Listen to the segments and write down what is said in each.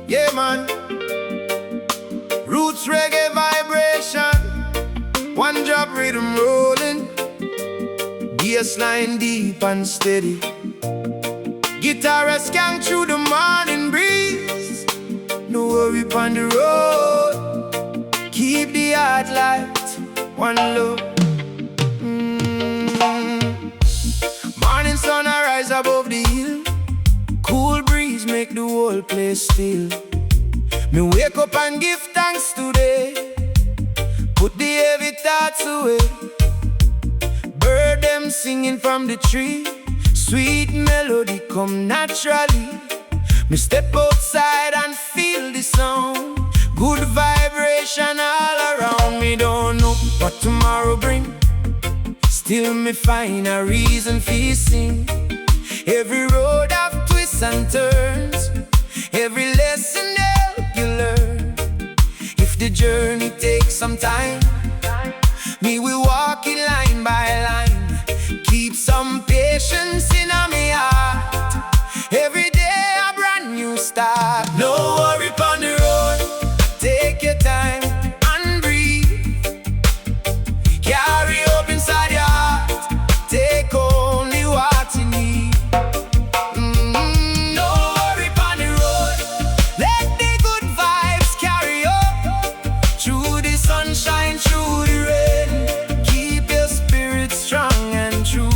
Yeah, man. Roots reggae vibration. One drop rhythm rolling. Bass line deep and steady. Guitar a skank through the morning breeze. No worry on the road. Keep the heart light. One love. Morning sun a rise above the hill. Cool breeze make the whole place still. Me wake up and give thanks today. Put the heavy thoughts away. Bird them singing from the tree. Sweet melody come naturally. Me step outside and feel the sound. Good vibration all around me. Don't know what tomorrow bring. Still me find a reason for sing. Every road have twists and turns. Every lesson help you learn. If the journey takes some time, me will walk it line by line. Keep some patience in my heart. Every day a brand new start. No worry on the road. Take your time and breathe. Carry up inside your heart. Take only what you need. No worry on the road. Let the good vibes carry up. Through the sunshine, through the rain. Keep your spirit strong and true.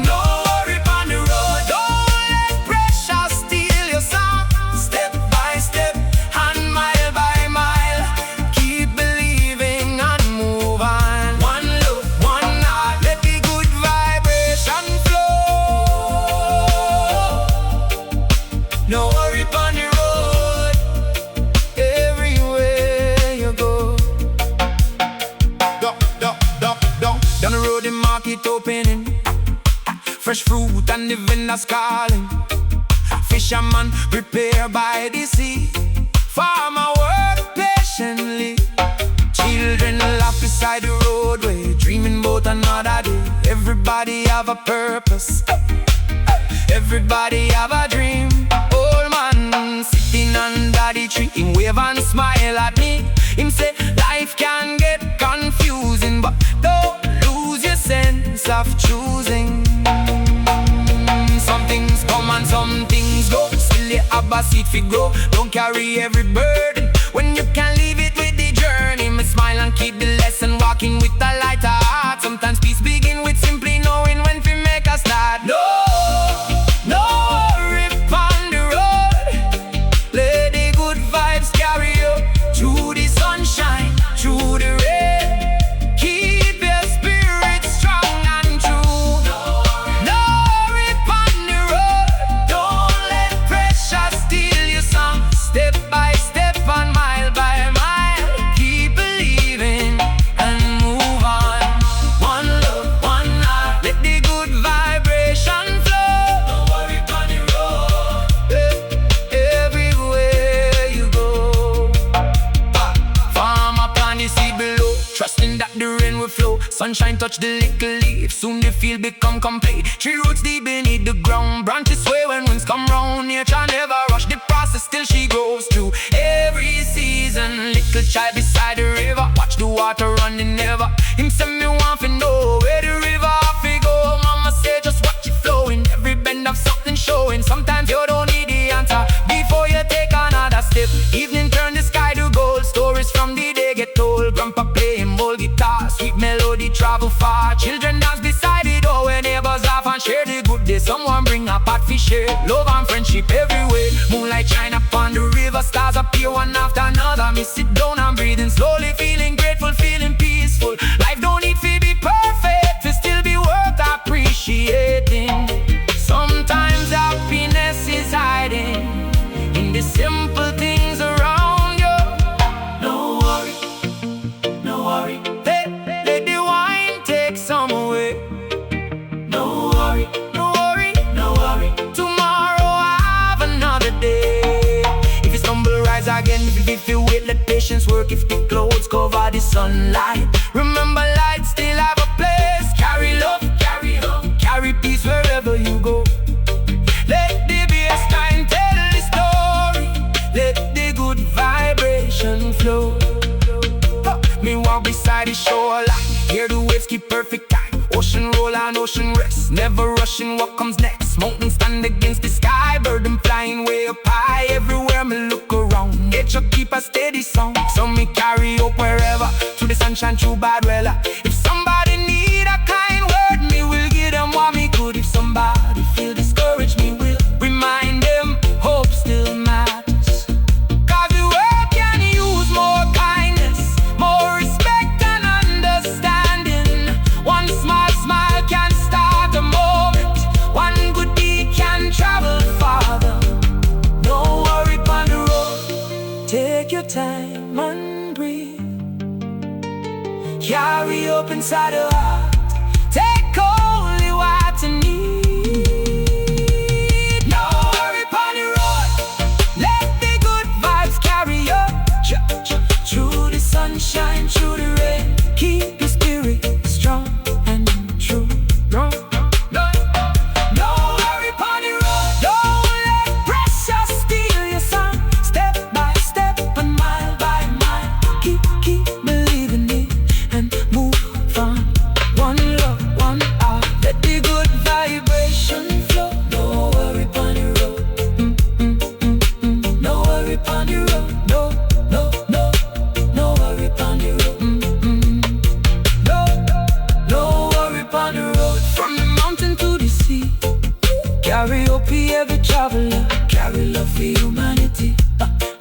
No worry on the road. Don't let pressure steal your song. Step by step and mile by mile. Keep believing and move on. One love, one heart. Let the good vibration flow. No worry on the road. Everywhere you go. Down the road the market opening. Fresh fruit and the vendors calling. Fisherman prepare by the sea. Farmer work patiently. Children laugh beside the roadway, dreaming about another day. Everybody have a purpose. Everybody have a dream. Old man sitting under the tree, him wave and smile at me. Him say life can get confusing, but don't lose your sense of choosing. Some things come and some things go. Still you have a seed fi grow. Don't carry every burden when you can leave it with the journey. Me smile and keep the lesson, walking with a lighter heart. Sometimes peace begin with simply knowing when to make a start. No worry on the road. Let the good vibes carry you through the sunshine, through the rain. Keep your spirit strong and true. No worry on the road. Don't let pressure steal your song. Step by step and mile by mile. Keep believing and move on. One love, one heart. Let the good vibration flow. No worry on the road. Everywhere you go. Farm up on the sea below, trusting that the rain will flow. Sunshine touch the little leaves, soon the field become complete. Tree roots deep beneath the ground, branches sway when winds come round. Nature never rush the process, till she grows through every season. Little child beside the river, watch the water running never. Him say me want to know where the river fi go. Mama say just watch it flowing, every bend of something showing. Sometimes you don't need the answer before you take another step. Evening turn the sky to gold, stories from the day get told. Grandpa playing old guitar, sweet melody travel far. Children dance beside it, oh, when neighbors laugh and share the good day. Someone bring a pot fish share, love and friendship everywhere. Moonlight shine upon the river, stars appear one after another. Me sit down and breathing slowly, feeling grateful, feeling peaceful. Life don't need to be perfect, to still be worth appreciating. Sometimes happiness is hiding in the simple things around you. No worry, no worry. Let the wine take some away. No worry, no worry, no worry. Tomorrow I have another day. If you stumble, rise again. If you wait, let patience work. If the clouds cover the sunlight, remember light still have a place. Carry love, carry hope, carry peace wherever you go. Let the bass line tell the story. what comes next. Mountains stand against the sky, bird them flying way up high. Everywhere me look around, nature keep a steady song. So me carry up wherever, through the sunshine, through bad weather. If somebody need a kind word, me will give them what me could. If somebody feel discouraged, me will remind them hope still matters. Cause the world can use more kindness, more respect and understanding. One small smile can start a moment, one good deed can travel farther. No worry on the road, take your time and breathe. Carry up inside your heart, take only what you need. No worry on the road, let the good vibes carry you through the sunshine, through the rain. Keep your spirit strong and true. No worry on the road, don't let pressure steal your sun. Step by step and mile by mile, keep believing it and move on. One love, one heart, let the good vibration flow. No worry on the road, no worry on the road, no worry on the road, no worry on the road. From the mountain to the sea, carry hope for every traveler, carry love for humanity.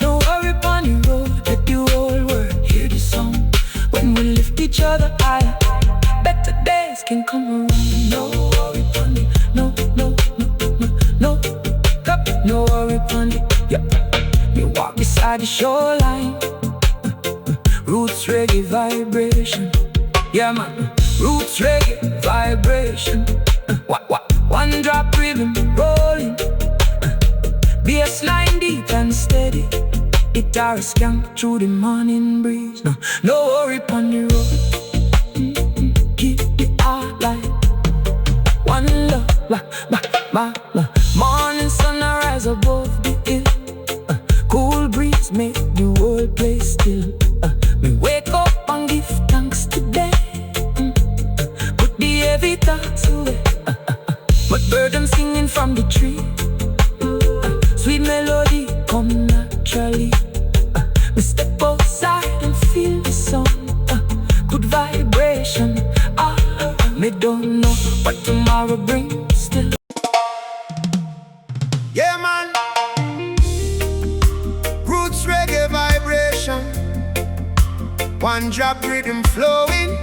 No worry on the road, let the whole world hear the song. When we lift each other higher, better days can come around. No worry on the, no worry on the, yeah. We walk beside the shoreline, roots reggae vibration. Yeah man, roots reggae vibration. One drop rhythm rolling, bassline deep and steady. Guitar skank through the morning breeze. No worry on the road, keep the heart light. One love, morning sunrise above the hill. Cool breeze make the whole place still. Me wake up and give thanks today. Put the heavy thoughts away. But bird them singing from the tree. Sweet melody come naturally. Me step outside and feel the sun. Good vibration. Me don't know what tomorrow brings still. Yeah man, roots reggae vibration. One drop rhythm flowing,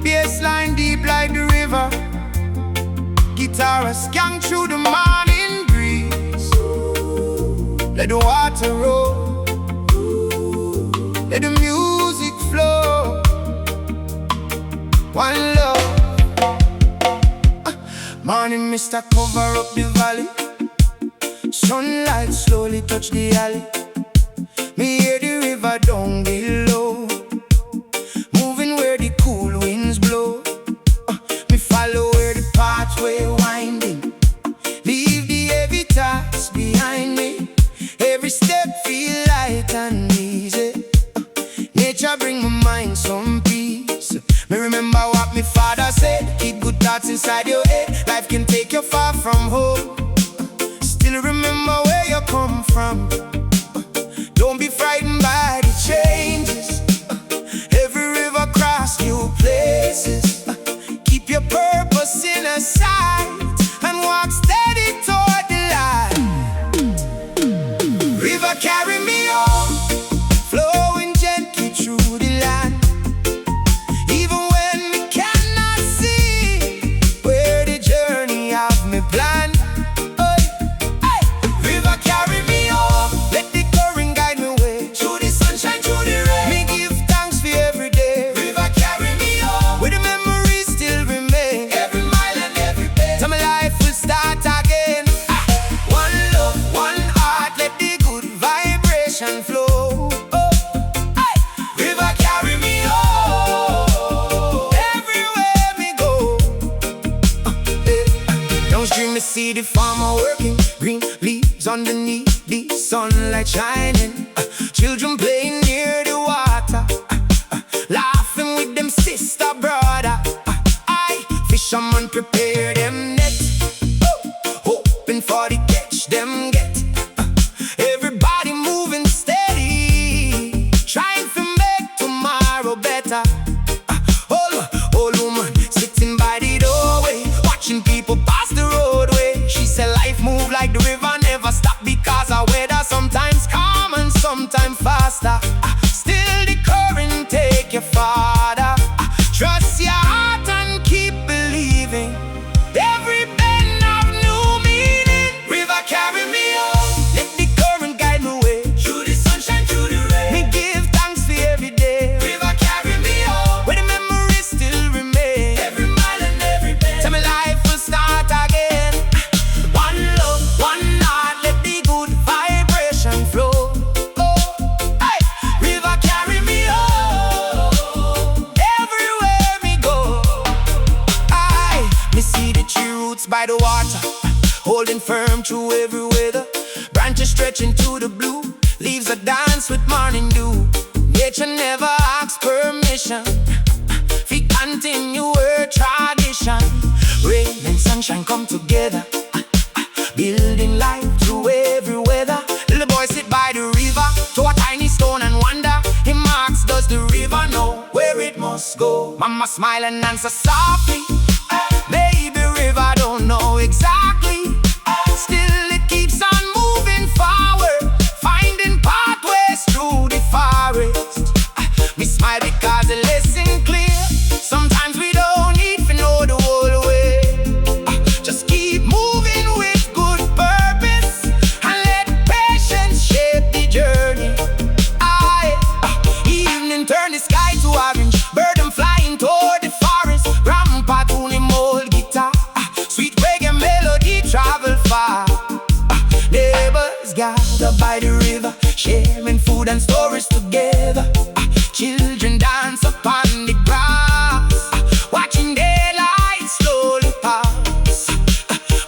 bassline deep like the river. Guitar skank through the morning breeze. Let the water roll, let the music flow. One love. Morning mist a cover up the valley. Sunlight slowly touch the alley. Me hear the river down below, moving where the cool winds blow. Me follow where the pathway winding, leave the heavy tasks behind me. Every step feel light and easy. Nature bring my mind some peace. Me remember what my father said, keep good thoughts inside your head. Life can take you far from home, still remember where you come from. Don't be frightened by the changes. Every river cross new places. Keep your purpose in a sight and walk steady toward the light. River carry me on, flowing gently through the land. Even when we cannot see where the journey have me planned. River carry me on, let the current guide me way through the sunshine, through the rain. Me give thanks for every day. River carry me on, where the memories still remain. Every mile and every pain, so my life will start again. One love, one heart, let the good vibration flow. River carry me on, everywhere me go. Downstream me see the farmer working, green leaves underneath the sunlight shining. Children playing near the water, laughing with them sister brother. Fishermen prepare them net, water, holding firm through every weather. Branches stretching to the blue, leaves a dance with morning dew. Nature never asks permission, we continue her tradition. Rain and sunshine come together, building life through every weather. Little boy sit by the river, to a tiny stone and wonder. Him asks, does the river know where it must go? Mama smile and answer softly, maybe river don't know exactly. Still it keeps on moving forward, finding pathways through the forest. Me smile because the lesson clear. Sometimes we don't need to know the whole way. Just keep moving with good purpose and let patience shape the journey. Evening turn the sky to orange, bird them flying toward the forest. Grandpa tune him old guitar, sweet reggae melody travel far. Neighbors gather by the river, sharing food and stories together. Children dance upon the grass, watching daylight slowly pass.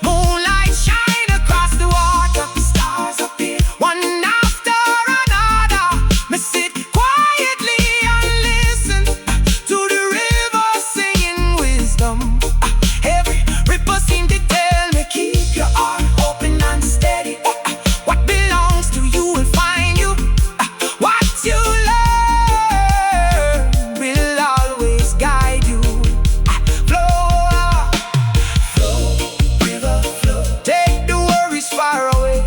Moonlight shine across the water, stars appear one after another. Me sit quietly and listen to the river singing wisdom. Every ripple seems to tell me, keep your heart open and steady. What belongs to you will find you. What you learn will always guide you. Flow, flow, river, flow. Take the worries far away.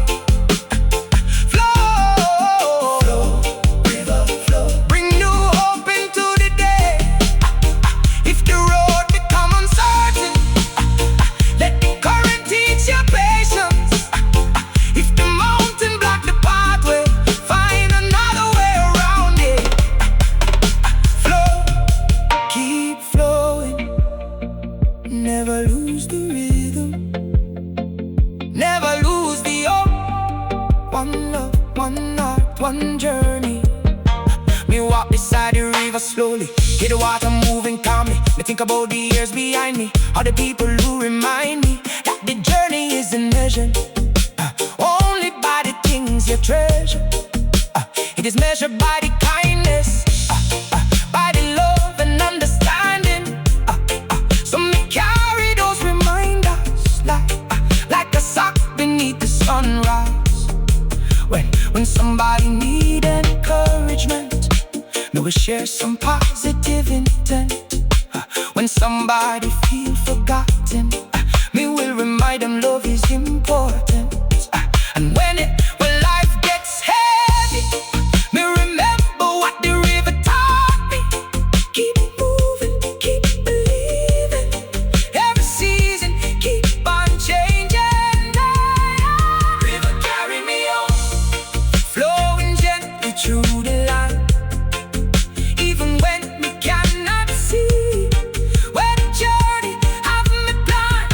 Flow, flow, river, flow. Bring new hope into the day. If the road become uncertain, let the current teach you patience. If the mountain block the pathway, find another way around it. Flow, keep flowing, never lose the rhythm, never lose the hope. One love, one heart, one journey. Me walk beside the river slowly, hear the water moving calmly. Me think about the years behind me, all the people who remind me that the journey isn't measured only by the things you treasure. It is measured by the kindness, by the love and understanding. So me carry those reminders like a sock beneath the sunrise. When somebody need encouragement, me will share some positive intent. When somebody feel forgotten, me will remind them love is important. And when life gets heavy, me remember what the river taught me. Keep moving, keep believing. Every season keep on changing. River carry me on, flowing gently through the line. Even when we cannot see where the journey have me blind.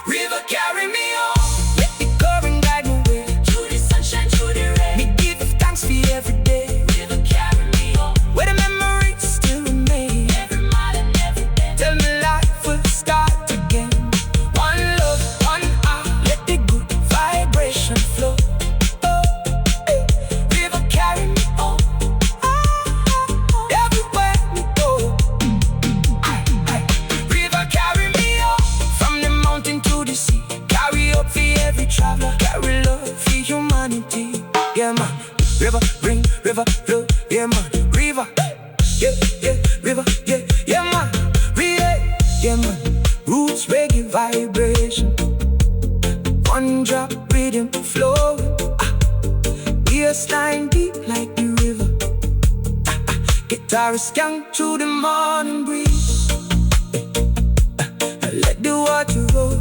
River carry me on, let the current guide my way. Through the sunshine, through the rain, me give thanks for every day. River carry me on, where the memories still remain. Every mile and every day, tell me life will start again. One love, one heart, let the good vibration flow. River carry me on, everywhere we go. River carry me on, from the mountain to the sea. Carry up for every traveler, carry love for humanity. Yeah man, river bring, river flow. Yeah man, river, yeah, yeah, river, yeah, yeah man, relay. Yeah man, roots reggae vibration. One drop rhythm flowing, bassline deep like the river. Guitar skank through the morning breeze. Let the water roll,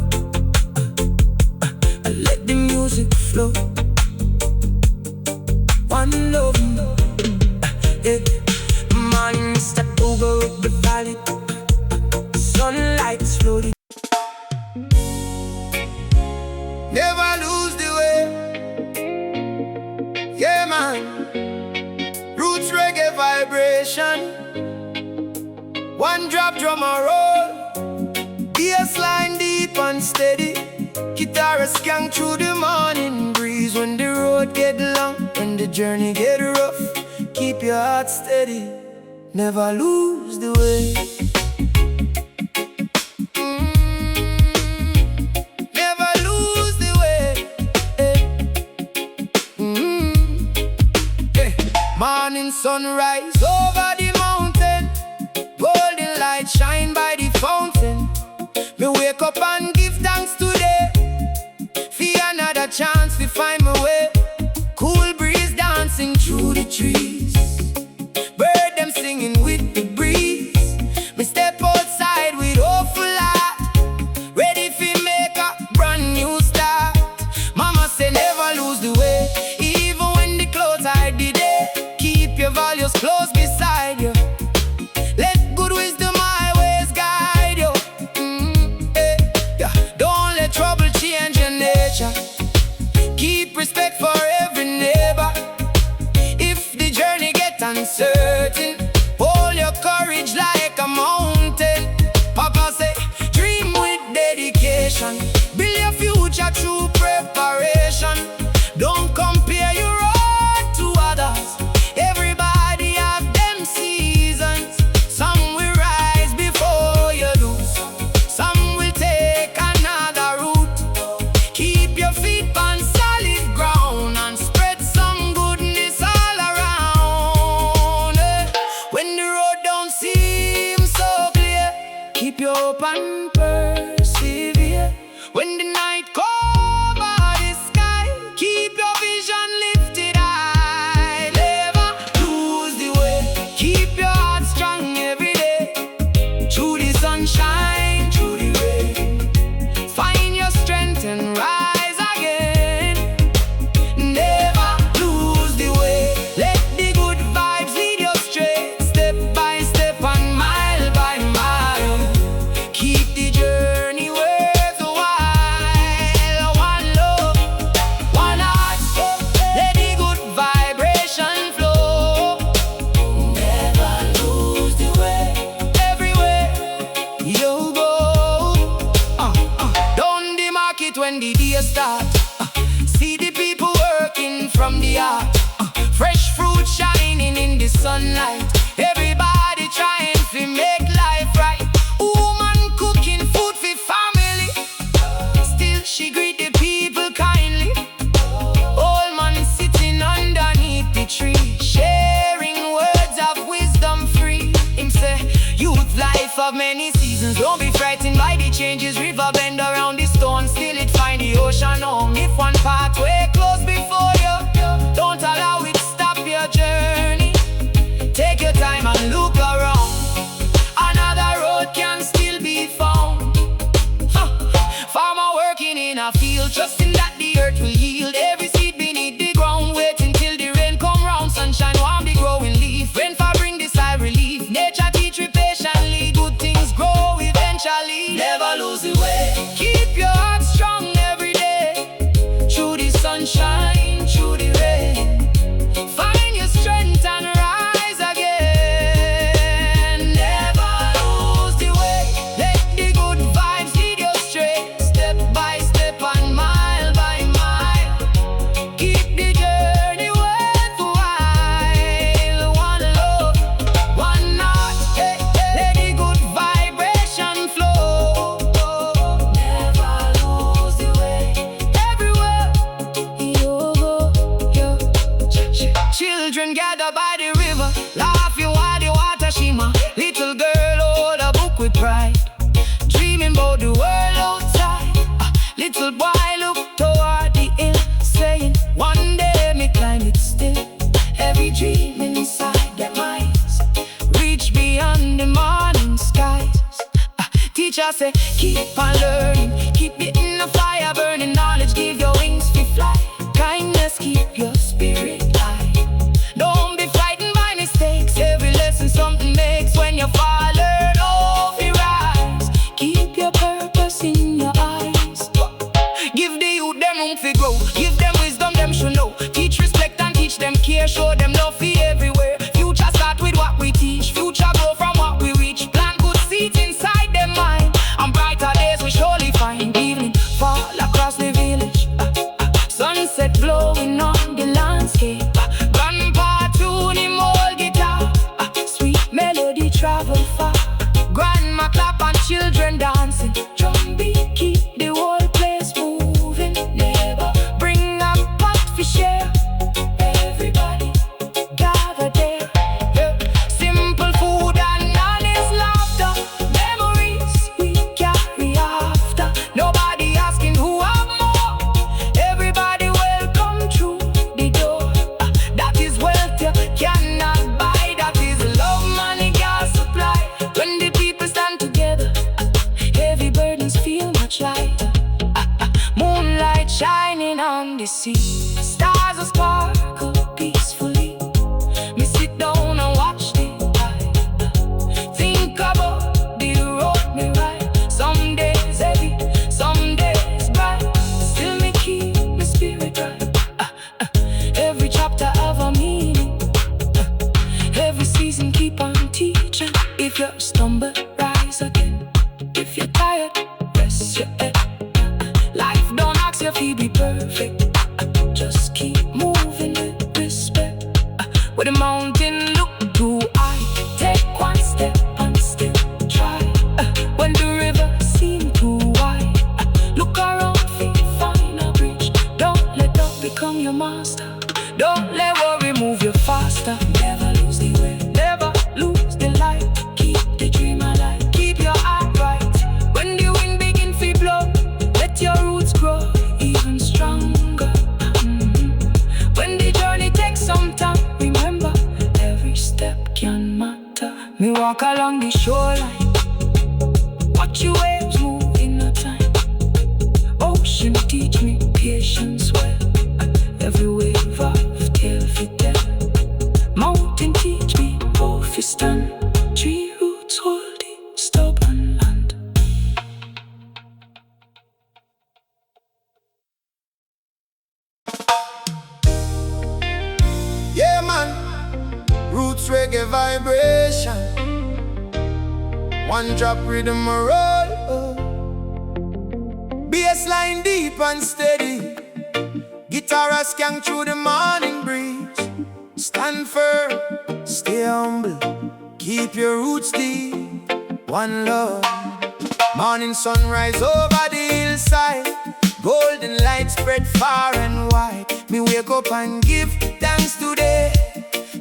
let the music flow. One love, yeah. Man, step over up the valley, sunlight slowly. Never lose the way. Yeah man, roots reggae vibration. One drop drum and roll, bassline deep journey get rough, keep your heart steady, never lose the way. Never lose the way. Morning sunrise over the mountain, golden light shine by the fountain. Me wake up and give thanks today, for another chance to find my way. Cool breeze dancing through the trees, bird them singing with the breeze. Me step outside with hopeful heart, ready to make a brand new start. Mama say never lose the way, even when the clouds hide the day. Keep your values close beside you, let good wisdom always guide you. Don't let trouble change your nature, keep respect for every neighbor. If the journey get uncertain, hold your courage like a mountain. Papa say, dream with dedication, build your future through preparation. Don't compare your road to others, everybody have them seasons. Some will rise before you do, some will take another route. Keep your feet on solid ground and spread some goodness all around. When the road don't seem so clear, keep your hope and persevere. When the night cover the sky, keep your vision lifted high. Never lose the way, keep your heart strong every day. Through the sunshine, through the rain, find your strength and rise again. Never lose the way, let the good vibes lead you straight. Step by step and mile by mile, keep the journey worth a while. One love, one heart, let the good vibration flow. Never lose the way, everywhere you go. Down the market when the day start, see the people working from the heart. Fresh fruit shining in the sunlight, everybody trying to make life right. Woman cooking food for family, still she greet the people kindly. Old man sitting underneath the tree, sharing words of wisdom free. Him say, youth life of many seasons, don't be frightened by the changes. River bend around the stone, still it find the ocean home. If one pathway close before you, don't allow it stop your journey. Take your time and look around, another road can still be found. Farmer working in a field, trusting that the earth will yield every seed beneath the ground. Waiting till the rain come round, sunshine warm the growing leaf. Rainfall bring the sigh relief, nature teach we patiently. Good things grow eventually. Never lose the way, keep your heart strong every day. Through the sunshine, through the rain, find your strength and rise again. Never lose the way, let the good vibes lead you straight. Step by step and mile by mile, keep the journey worth a while. One love, one heart, let the good vibration flow. Never lose the way, everywhere you go. Children gather by the river, laughing while the water shimmer. Little girl hold a book with pride, dreaming about the world outside. Little boy look toward the hill, saying, one day me climb it still. Every dream inside their minds reach beyond the morning skies. Teacher say, keep on learning, keep getting the fire burning. Knowledge give your wings to fly, kindness keep your spirit high. Don't be frightened by mistakes, every lesson something makes. When you fall, learn off your rise, keep your purpose in your eyes. Give the youth them room to grow, give them wisdom them should know. Teach respect and teach them care, show them love for everywhere. Future start with what we teach, future grow from what we reach. Plant good seeds inside them mind, and brighter days we surely find. Evening fall across the village, sunset glowing on the landscape. the sea. Stars are sparkle peacefully. Me sit down and watch the tide. Think about the road me ride. Some days heavy, some days bright. Still me keep my spirit right. Every chapter have a meaning. Every season keep on teaching. If you stumble, rise again. If you're tired, rest your head. Life don't ask you if you be perfect. Just keep moving with respect. Where the mountain look too high, take one step and still try. When the river seem too wide, look around, find a bridge. Don't let doubt become your master. Don't let worry move you faster. Never lose the way, never lose the light. Keep the dream alive, keep your heart right. When the wind begin to blow, let your roots grow even stronger. When the journey takes some time, remember every step can matter. Me walk along the shoreline, watch your waves move in no time. Ocean teach me patience well. Every wave of tale for tell. Mountain teach me how to stand. Tree roots hold the stubborn land. Yeah, man. Roots reggae vibration. One drop rhythm a roll. Bassline deep and steady. Guitar a skank through the morning breeze. Stand firm, stay humble. Keep your roots deep. One love. Morning sunrise over the hillside. Golden light spread far and wide. Me wake up and give thanks today.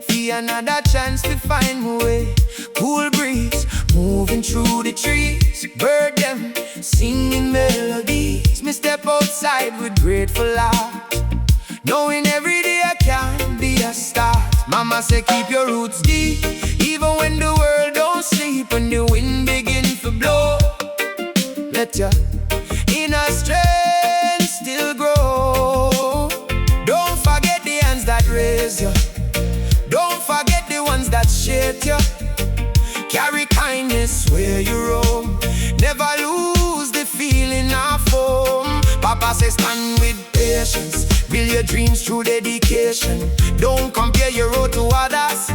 For another chance to find my way. Cool breeze moving through the trees. Bird them singing melodies. Me step outside with grateful heart, knowing every day I can be a start. Mama say keep your roots deep, even when the world don't sleep. When the wind begin to blow, let your inner strength still grow. Don't forget the hands that raise you. Don't forget the ones that shape you. Carry kindness where you roam. Never lose the feeling of home. Papa says stand with patience. Build your dreams through dedication. Don't compare your road to others.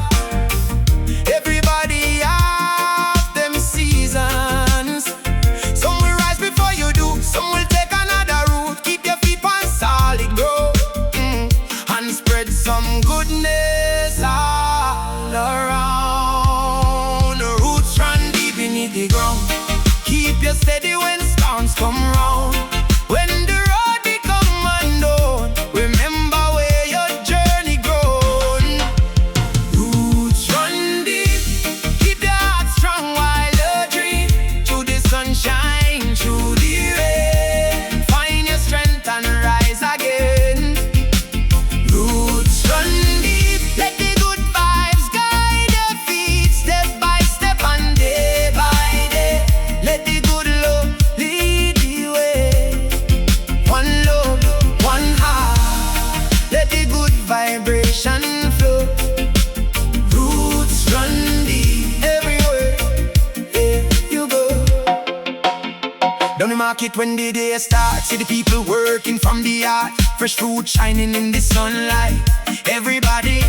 Everybody have them seasons. Some will rise before you do. Some will take another route. Keep your feet on solid ground, and spread some goodness all around. The roots run deep beneath the ground. Keep you steady when storms come round. When the road become unknown, remember where your journey grown. Roots run deep, keep your heart strong while you dream. Through the sunshine, through the rain, find your strength and rise again. Roots run deep, let the good vibes guide your feet. Step by step and day by day, let the good love lead the way. One love, one heart, let the good vibration flow. Roots run deep everywhere, yeah, you go. Down the market when the day starts, see the people working from the art. Fresh fruit shining in the sunlight. Everybody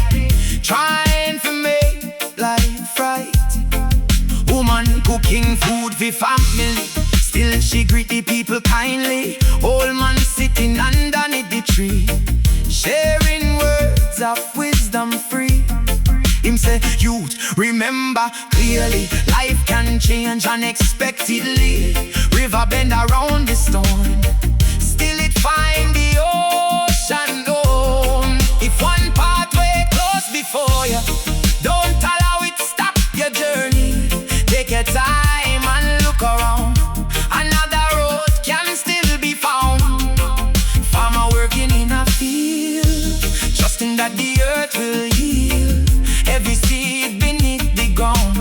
trying to make life right. Woman cooking food for family, still she greet the people kindly. Old man sitting underneath the tree, sharing words of wisdom free. Him say, youth, remember clearly, life can change unexpectedly. River bend around the storm, still it find the ocean home. If one pathway close before you, don't allow it stop your journey. Take your time and look around. Another road can still be found. Farmer working in a field, trusting that the earth will yield every seed beneath the ground.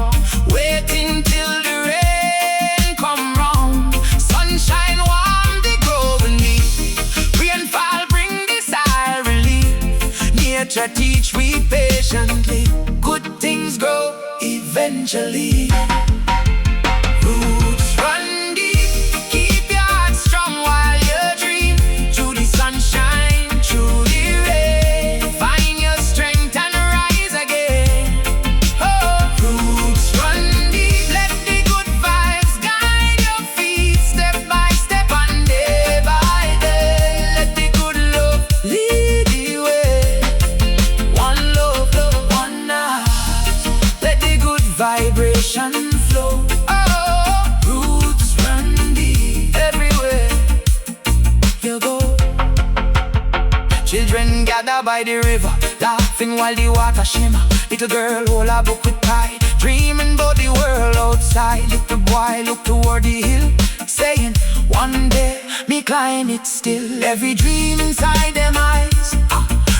Waiting till the rain come round. Sunshine warm the nature teach we patiently. Good things grow eventually. Roots run deep, keep your heart strong while you dream. Through the sunshine, through the rain, find your strength and rise again. Oh, roots run deep, let the good vibes guide your feet. Step by step and day by day, let the good love lead the way. One love, one heart, let the good vibration flow. Children gather by the river, laughing while the water shimmer. Little girl hold a book with pride, dreaming about the world outside. Little boy look toward the hill, saying, one day me climb it still. Every dream inside them eyes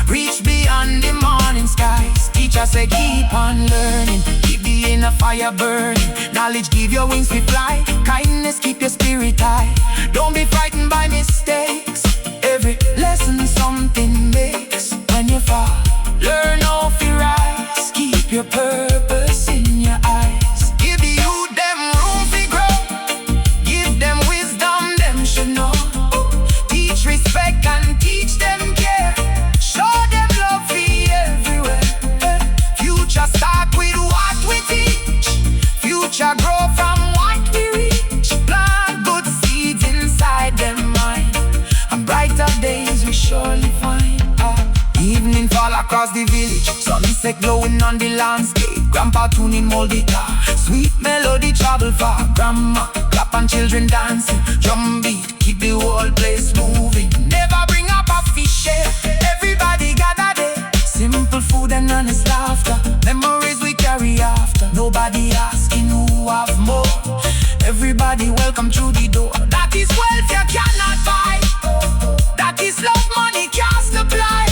reach beyond the morning skies. Teacher say keep on learning, keep the inner fire burning. Knowledge give your wings to fly, kindness keep your spirit high. Don't be frightened by mistakes, every lesson something makes. When you fall, learn how to rise, keep your purpose in your eyes. Give the youth them room to grow, give them wisdom them should know. Teach respect and teach them care, show them love for everywhere. Future start with what we teach, future grow from what we reach. Plant good seeds inside them mind, and brighter days we surely find. Evening fall across the village, sunset glowing on the landscape. Grandpa tuning moldy guitar, sweet melody travel far. Grandma clap and children dancing, drum beat keep the whole place moving. Never bring up a fish share, everybody gather there. Simple food and honest laughter, memories we carry after. Nobody asking who have more, everybody welcome through the door. That is wealth you cannot buy, that is love money can't supply.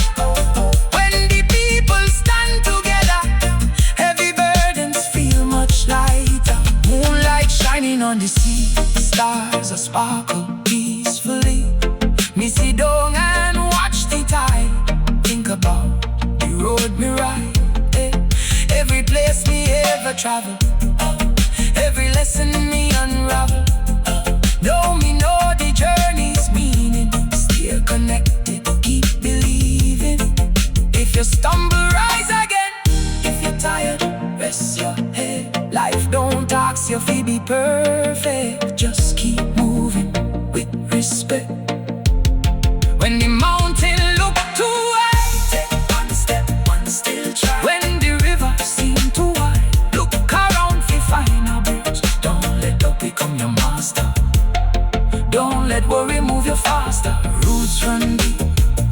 When the people stand together, heavy burdens feel much lighter. Moonlight shining on the sea, stars are sparkle peacefully. Me sit down and watch the tide, think about the road me ride. Every place me ever travel, every lesson me unravel. Though me know the journey's meaning, stay connected, keep believing. If you stumble, rise again. If you're tired, rest your head. Life don't ask you to be perfect, just keep moving with respect. When the mountain look too high, take one step, one still try. When the river seem too wide, look around to find a bridge. Don't let up become your master, don't let worry move you faster. Roots run deep,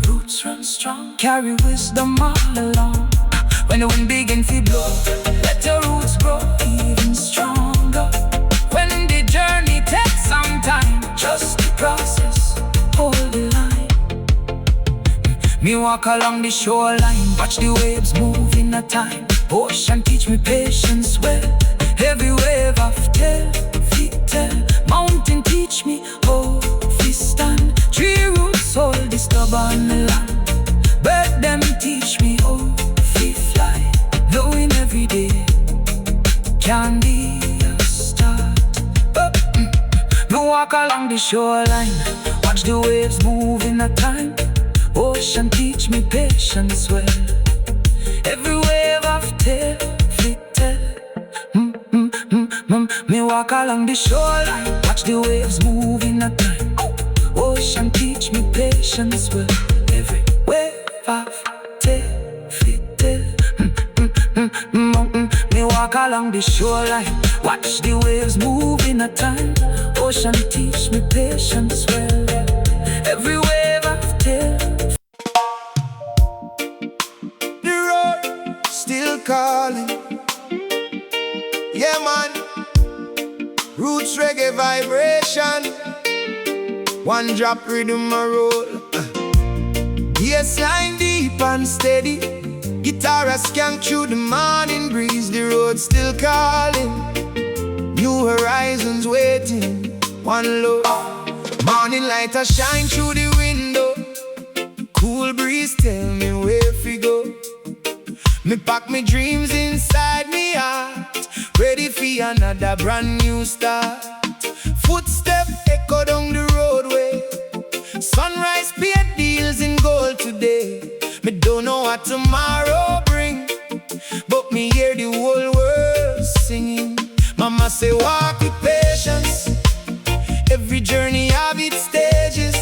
roots run strong, carry wisdom all along. When the wind begin to blow, let your roots grow even stronger. When the journey takes some time, just the process, hold the line. Me walk along the shoreline, watch the waves move in a time. Ocean teach me patience well, every wave of tell, feet tell. Mountain teach me how to stand, tree roots hold the stubborn land. Bird them teach me how to fly, knowing every day can be a start. Me walk along the shoreline, watch the waves move in a time. Ocean teach me patience well, every wave of tail, feet tell. Me walk along the shoreline, watch the waves move in a time. Ocean teach me patience well, every wave of tail, feet tell. Me walk along the shoreline, watch the waves move in a time. Ocean teach me patience well, every wave of tail. The road still calling, yeah man. Roots reggae vibration, one drop rhythm a roll. Yes, line deep and steady, guitar a skank through the morning breeze. The road still calling, new horizons waiting, one love. Morning light a shine through the window, cool breeze tell me where we go. Me pack me dreams inside me heart, ready for another brand new start. Footstep echo down the roadway, sunrise paint deals in gold today. Me don't know what tomorrow bring, but me hear the whole world singing. Mama say walk with patience, every journey have its stages.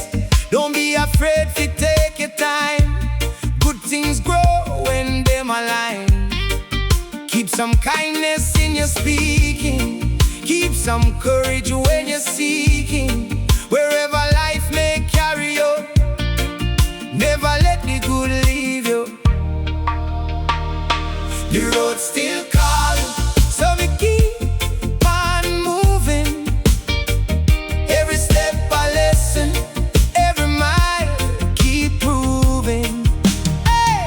Don't be afraid to take your time, good things grow when them align. Keep some kindness in your speaking, keep some courage when you're seeking. Wherever life may carry you, never let the good leave you. The road's still calling, so we keep on moving. Every step a lesson, every mile keep proving. Hey!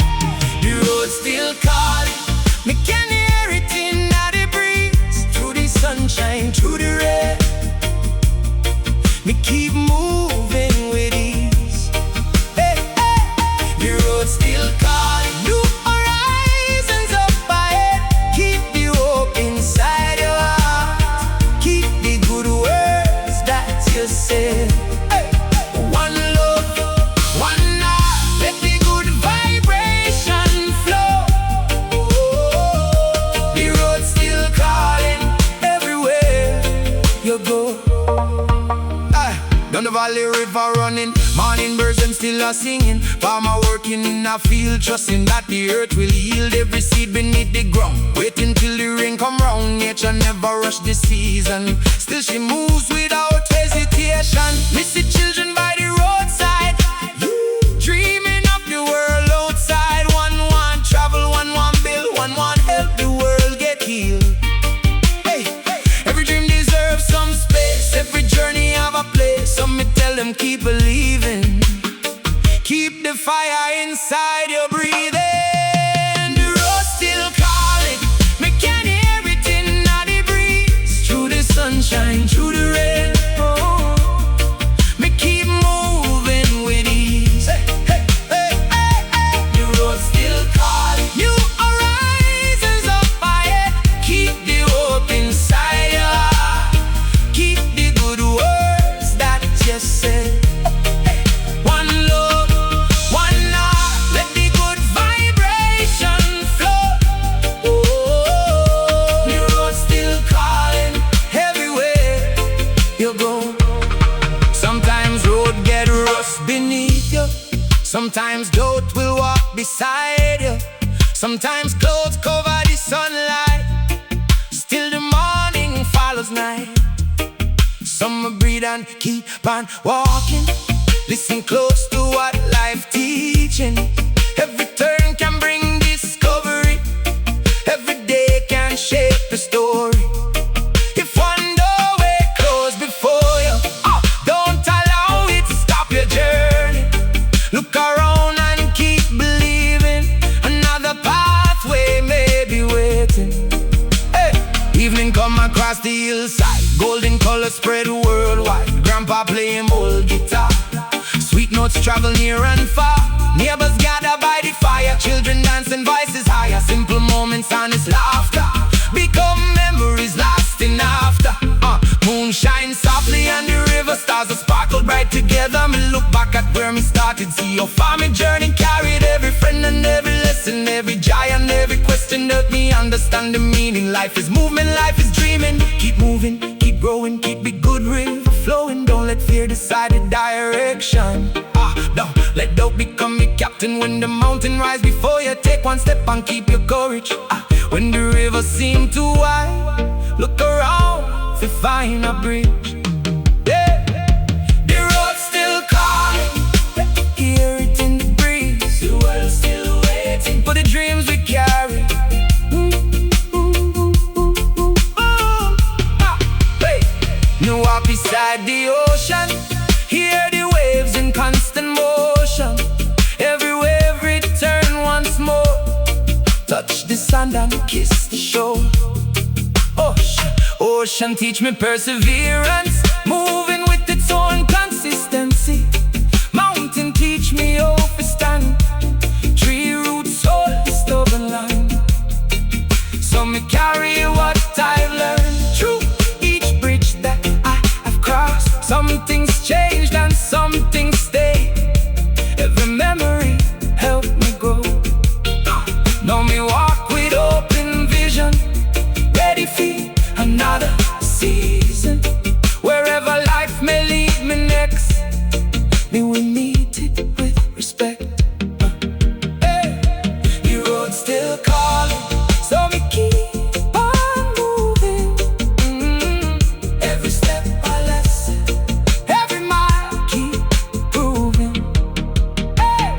The road's still calling, me can hear it in the breeze, through the sunshine, through the rain. Me keep moving with ease. Hey, hey. The road's still calling, new horizons up ahead. Keep the hope inside your heart, keep the good words that you said. Hey. One love, one heart, let the good vibration flow. The road's still calling everywhere you go. Down the valley river running, morning birds them still are singing. Farmer working in a field, trusting that the earth will yield every seed beneath the ground. Waiting till the rain come round, nature never rush the season. Still she moves without hesitation. Missy children by the roadside, dreaming of the world outside. One want travel, one want build, one want help the world get healed. Hey, every dream deserves some space, every journey have a place. So me tell them keep believing, keep the fire inside you breathing. The road's still calling, me can hear it in the breeze, through the sunshine, through the rain. Oh, me keep moving with ease. Hey, hey, hey, hey, hey. The road's still calling, new horizons up ahead. Keep the hope inside your heart, keep the good words that you said. One love, one heart, let the good vibration flow. Oh, the road's still calling everywhere you go. Sometimes road get rust beneath you, sometimes doubt will walk beside you, sometimes clouds cover the sunlight, still the morning follows night. Some breathe and keep on walking, listen close to what life teaching. Every turn can bring discovery, every day can shape the story. If one doorway closed before you, don't allow it stop your journey. Look around and keep believing, another pathway may be waiting. Hey, evening come across the hillside, golden color spread worldwide. Grandpa playing old guitar, sweet notes travel near and far. Neighbors gather by the fire, children dancing, voices higher. Simple moments, honest laughter become memories lasting after. Moon shines softly and the river stars are sparkle bright together. Me look back at where me started, see your farming journey carried every friend and every lesson, every joy and every question that me understand the meaning. Life is movement, life is dreaming. Keep moving, keep growing, keep the good river flowing. Don't let fear decide the direction. Don't let doubt become your captain. When the mountain rise before you, take one step and keep your courage. When the river seems too wide, look around to find a bridge. Yeah. The road's still calling, hear it in the breeze. The world's still waiting for the dreams we carry. You walk beside the ocean, hear the waves in constant motion. Every wave return once more, touch the sand and kiss the shore. Ocean teach me perseverance, moving with its own consistency. Mountain teach me hope to stand, tree roots hold the stubborn line. me we meet it with respect. Hey, the road still calling, so me keep on moving. Every step a lesson, every mile keep proving. Hey,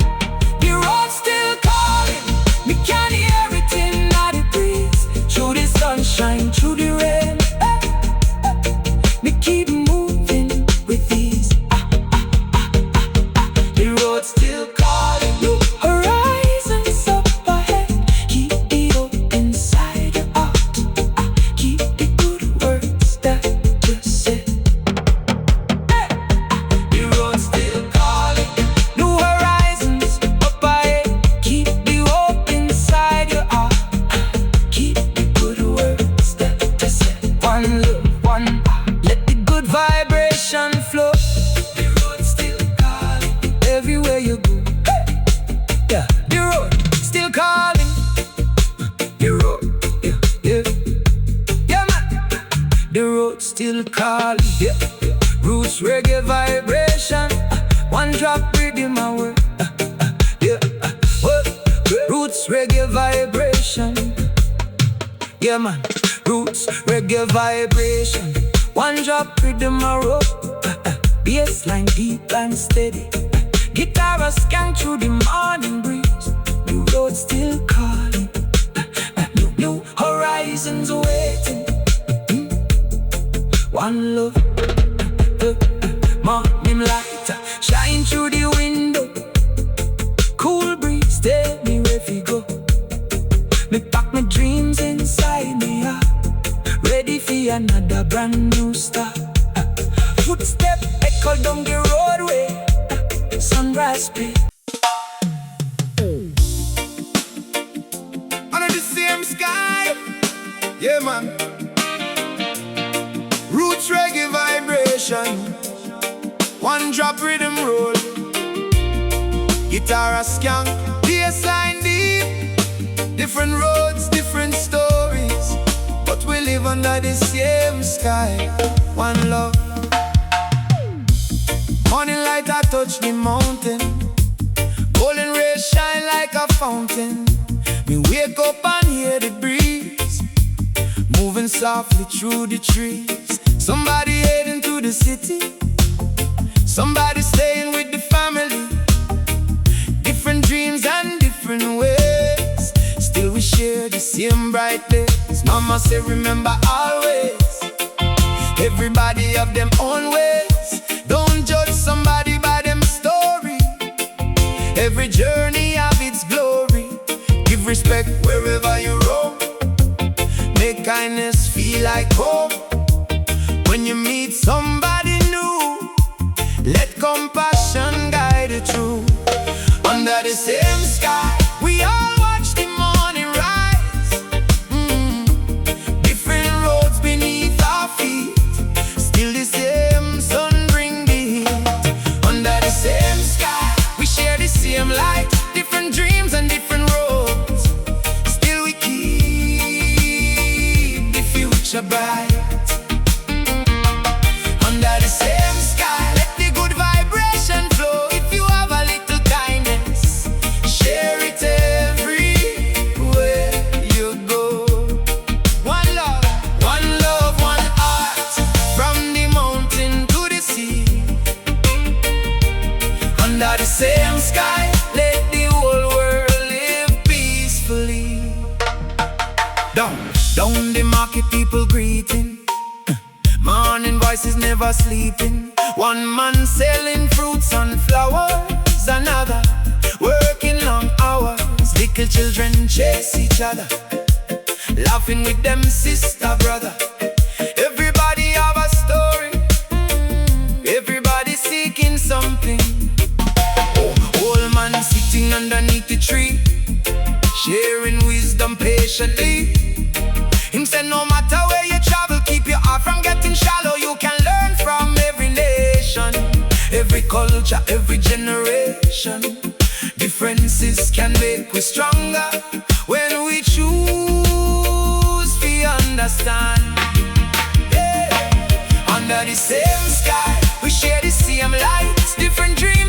the road still calling, me can hear it in the breeze. Through the sunshine, through the rain, me keep moving with ease. The road still calling, new horizons up ahead. Keep it up inside your heart. Keep the good words that you said. The road still calling, new horizons up ahead. Keep the hope inside your heart. Keep the good words that you said. One love, one heart. Let the good vibration flow. The road still calling, everywhere you go. Yeah, the road still calling. The road, yeah, yeah, yeah, man. The road still calling. Yeah, roots reggae vibration. One drop rhythm my word. Yeah, roots reggae vibration. Yeah, man. Roots reggae vibration. One drop rhythm a rope. Bassline deep and steady. Guitar a skank through the morning breeze. The road still calling. New horizons waiting. One love, morning light shine through the window. Cool breeze, tell me where we go. Me pack my dreams inside me heart, ready for another brand new start. Footstep echo down the roadway, sunrise speed. Under the same sky, yeah man. Roots reggae vibration, one drop rhythm roll. Guitar a skank, bassline deep. Different roads, different stories, but we live under the same sky. One love. Morning light I touch the mountain, golden rays shine like a fountain. Me wake up and hear the breeze, moving softly through the trees. Somebody heading to the city, somebody staying with the family. Different dreams and different ways, still we share the same bright days. Mama say remember always, everybody have them own ways. Don't judge somebody by them story. Every journey have its glory. Give respect wherever you roam. Make kindness feel like home. When you meet somebody new, let compassion guide you through. Under the same sky, we all watch the morning rise. Different roads beneath our feet, still the same sun bring the heat. Under the same sky, we share the same light. Different dreams and different roads, still we keep the future bright. Under the same sky, let the good vibration flow. If you have a little kindness, share it everywhere you go. One love, one heart. From the mountain to the sea. Under the same sky, let the whole world live peacefully. Down the market, people greeting. Morning voices never sleeping. One man selling fruits and flowers, another working long hours. Little children chase each other, laughing with them sister, brother. Everybody have a story, everybody seeking something. Old man sitting underneath the tree, sharing wisdom patiently. Him said no matter where you travel, keep your heart from getting shallow. You can learn from every nation, every culture, every generation. Differences can make we stronger when we choose to understand. Yeah. Under the same sky, we share the same light. Different dreams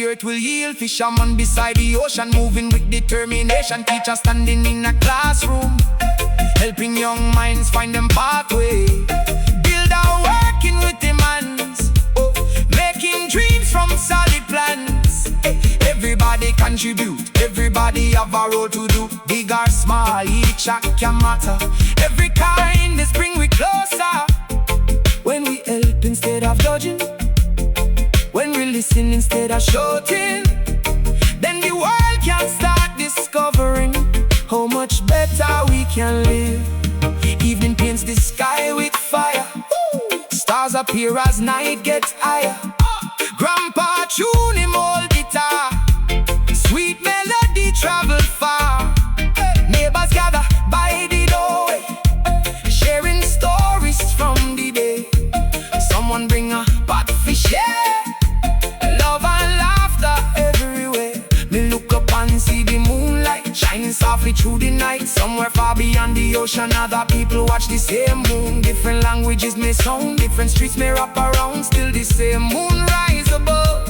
the earth will heal. Fisherman beside the ocean, moving with determination. Teacher standing in a classroom, helping young minds find them pathway. Builder working with their hands, making dreams from solid plans. Everybody contribute, everybody have a role to do. Big or small, each act can matter. Every kindness bring we closer. When we help instead of judging, when we listen instead of shouting, then the world can start discovering how much better we can live. Evening paints the sky with fire. Stars appear as night gets higher. Grandpa tune him old guitar. Sweet melody travel far. Neighbors gather by the doorway, sharing stories from the day. Someone bring a pot fish, yeah. Love and laughter everywhere. Me look up and see the moonlight shining softly through the night. Somewhere far beyond the ocean, other people watch the same moon. Different languages may sound, different streets may wrap around. Still the same moon rise above.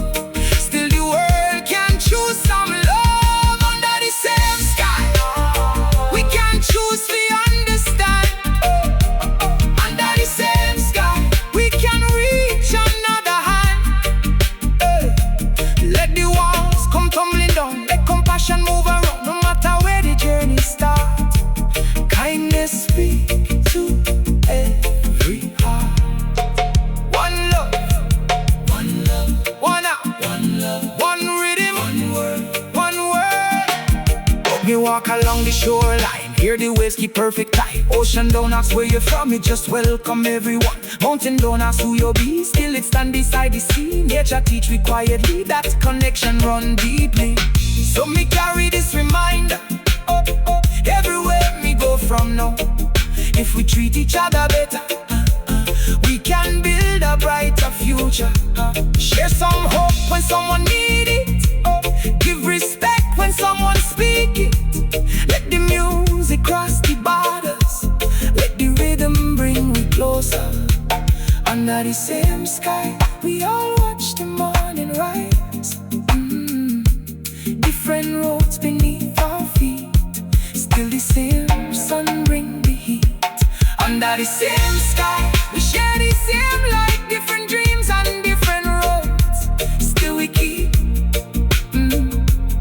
Still the world can choose some love under the same sky. We can choose to understand. Under the same sky, we can reach another hand. Let the walls come tumbling down, let compassion move around. No matter where the journey starts, kindness speak to every heart. One love, one love, one out, one love, one rhythm, one word, one word. Me walk along the shoreline, hear the waves keep perfect time. Ocean don't ask where you're from, it just welcome everyone. Mountain don't ask who you be, still it stand beside the sea. Nature teach we quietly, that connection run deeply. So me carry this reminder, everywhere me go from now. If we treat each other better, we can build a brighter future. Share some hope when someone need it, give respect when someone speak it. Let the music cross the borders, let the rhythm bring we closer. Under the same sky, we all watch the morning rise. Different roads beneath our feet, still the same sun bring the heat. Under the same sky, we share the same light. Different dreams and different roads, still we keep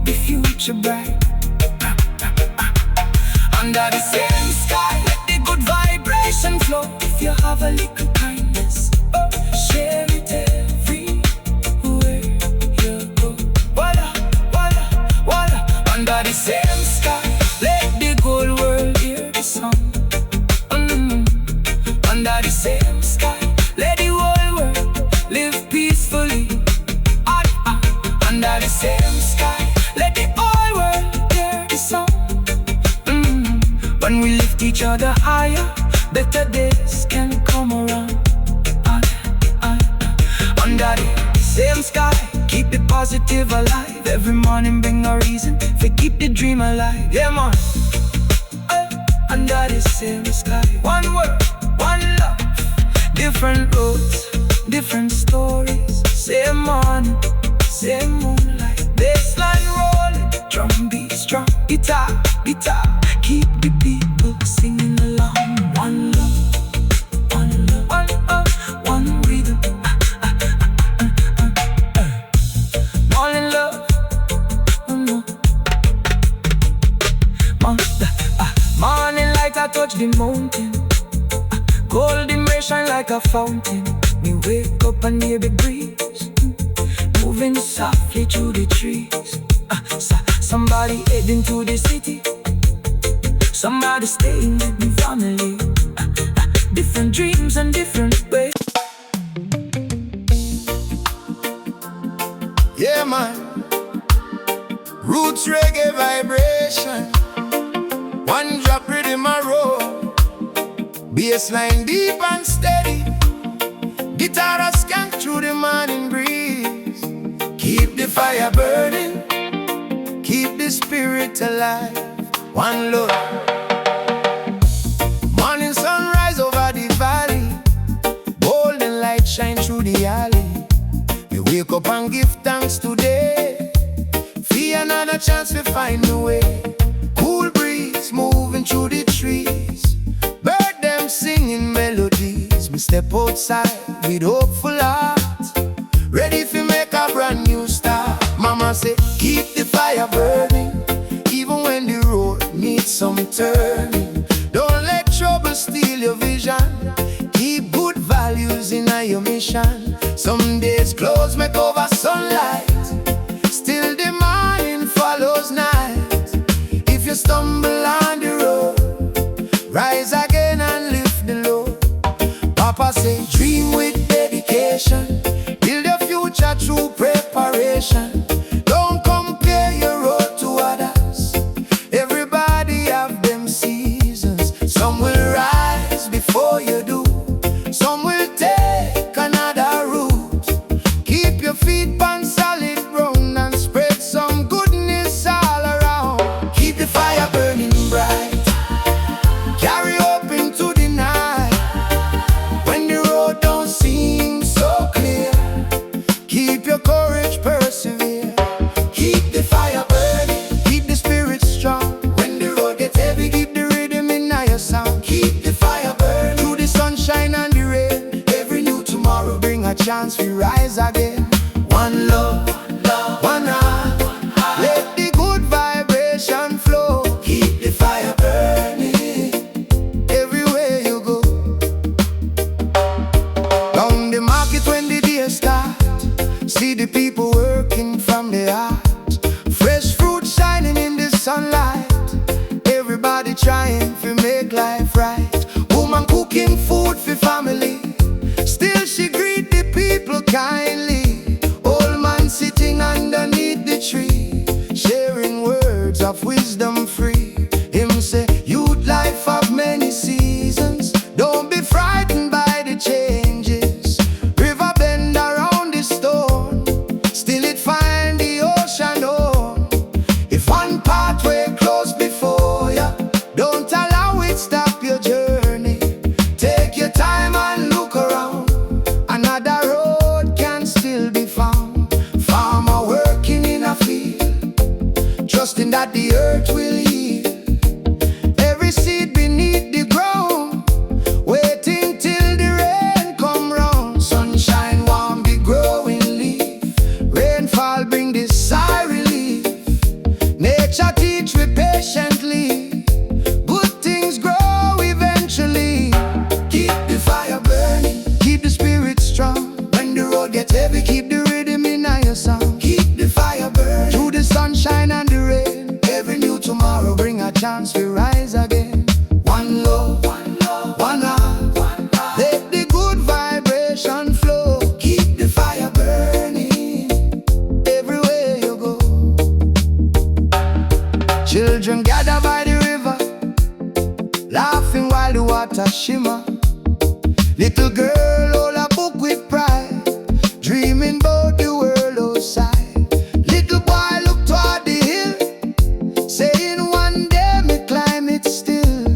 the future bright. Under the same sky, let the good vibration flow. If you have a little kindness, share it everywhere you go. Voila, voila, voila. Under the same sky, let the whole world hear the song. Under the same sky, let the whole world live peacefully. Under the same sky, let the whole world hear the song. When we lift each other higher, better days can come around. Under the same sky, keep the positive alive. Every morning bring a reason to keep the dream alive. Yeah man. Under the same sky, one word, one love. Different roads, different stories. Same morning, same moonlight. Bassline rolling, drum beat strong. Guitar, guitar, keep the people singing along. One love, one love, one love, one rhythm. Morning love, morning light I touch the mountain. Golden ray shine like a fountain. Me wake up and hear the breeze moving softly through the trees. Somebody heading to the city, somebody staying with me family. Different dreams and different ways. Yeah man, roots reggae vibration. One drop rhythm a roll, bassline deep and steady. Guitar a skank through the morning breeze. Keep the fire burning, keep the spirit alive. One love. Morning sunrise over the valley, golden light shine through the alley. We wake up and give thanks today. a chance to find a way. Cool breeze moving through the trees, bird them singing melodies. Me step outside with hopeful heart, ready to make a brand new start. Mama say, keep the fire burning, even when the road needs some turning. Don't let trouble steal your vision, keep good values in your mission. Some days clothes make over sunlight, still the morning follows night. If you stumble on the road, rise again and lift the load. Papa say, dream with dedication, build your future through preparation. Don't compare your road to others, everybody have them seasons. Some will rise before you do, some will take another route. Keep your feet on solid ground and spread some goodness all around. Keep the fire burning bright, carry hope into the night. When the road don't seem so clear, keep your courage, persevere. Keep the fire burning, keep the spirit strong. When the road gets heavy, keep the rhythm in your sound. Keep the fire burning through the sunshine and the rain. Every new tomorrow bring a chance we rise again. One love, one heart, let the good vibration flow. Keep the fire burning everywhere you go. Down the market when the day start, see the people working from their heart. Fresh fruit shining in the sunlight, everybody trying to make life right. Woman cooking food for family, still she greet the people kindly. Old man sitting underneath the tree, sharing words of wisdom free. Him say, youth life of many seasons, don't be frightened by the changes. River bend around the stone, still it find the ocean home. If one pathway closed before ya, don't allow it stop your journey. Take your time and look around, another road can still be found. Farmer working in a field, trusting that the earth will heal. Every seed beneath the ground, waiting till the rain come round. Sunshine warm the growing leaf, rainfall bring the sigh relief. Nature teach me patiently, good things grow eventually. Keep the fire burning, keep the spirit strong. When the road gets heavy, keep the rhythm in your sound. Keep the fire burning through the sunshine and the rain. Every new tomorrow bring a chance to rise again. One love, one heart, let the good vibration flow. Keep the fire burning everywhere you go. Children gather by the river, laughing while the water shimmer. Little girl hold a book with pride, dreaming about the world outside. Little boy look toward the hill, saying one day me climb it still.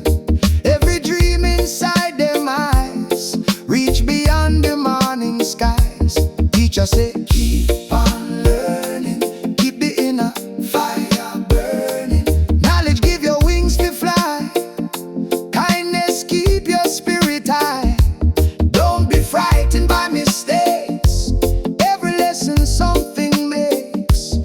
Every dream inside them eyes reach beyond the morning skies. Teacher say, keep on learning, keep the inner fire burning. Knowledge give your wings to fly, kindness keep your spirit high. Don't be frightened by mistakes, every lesson something makes.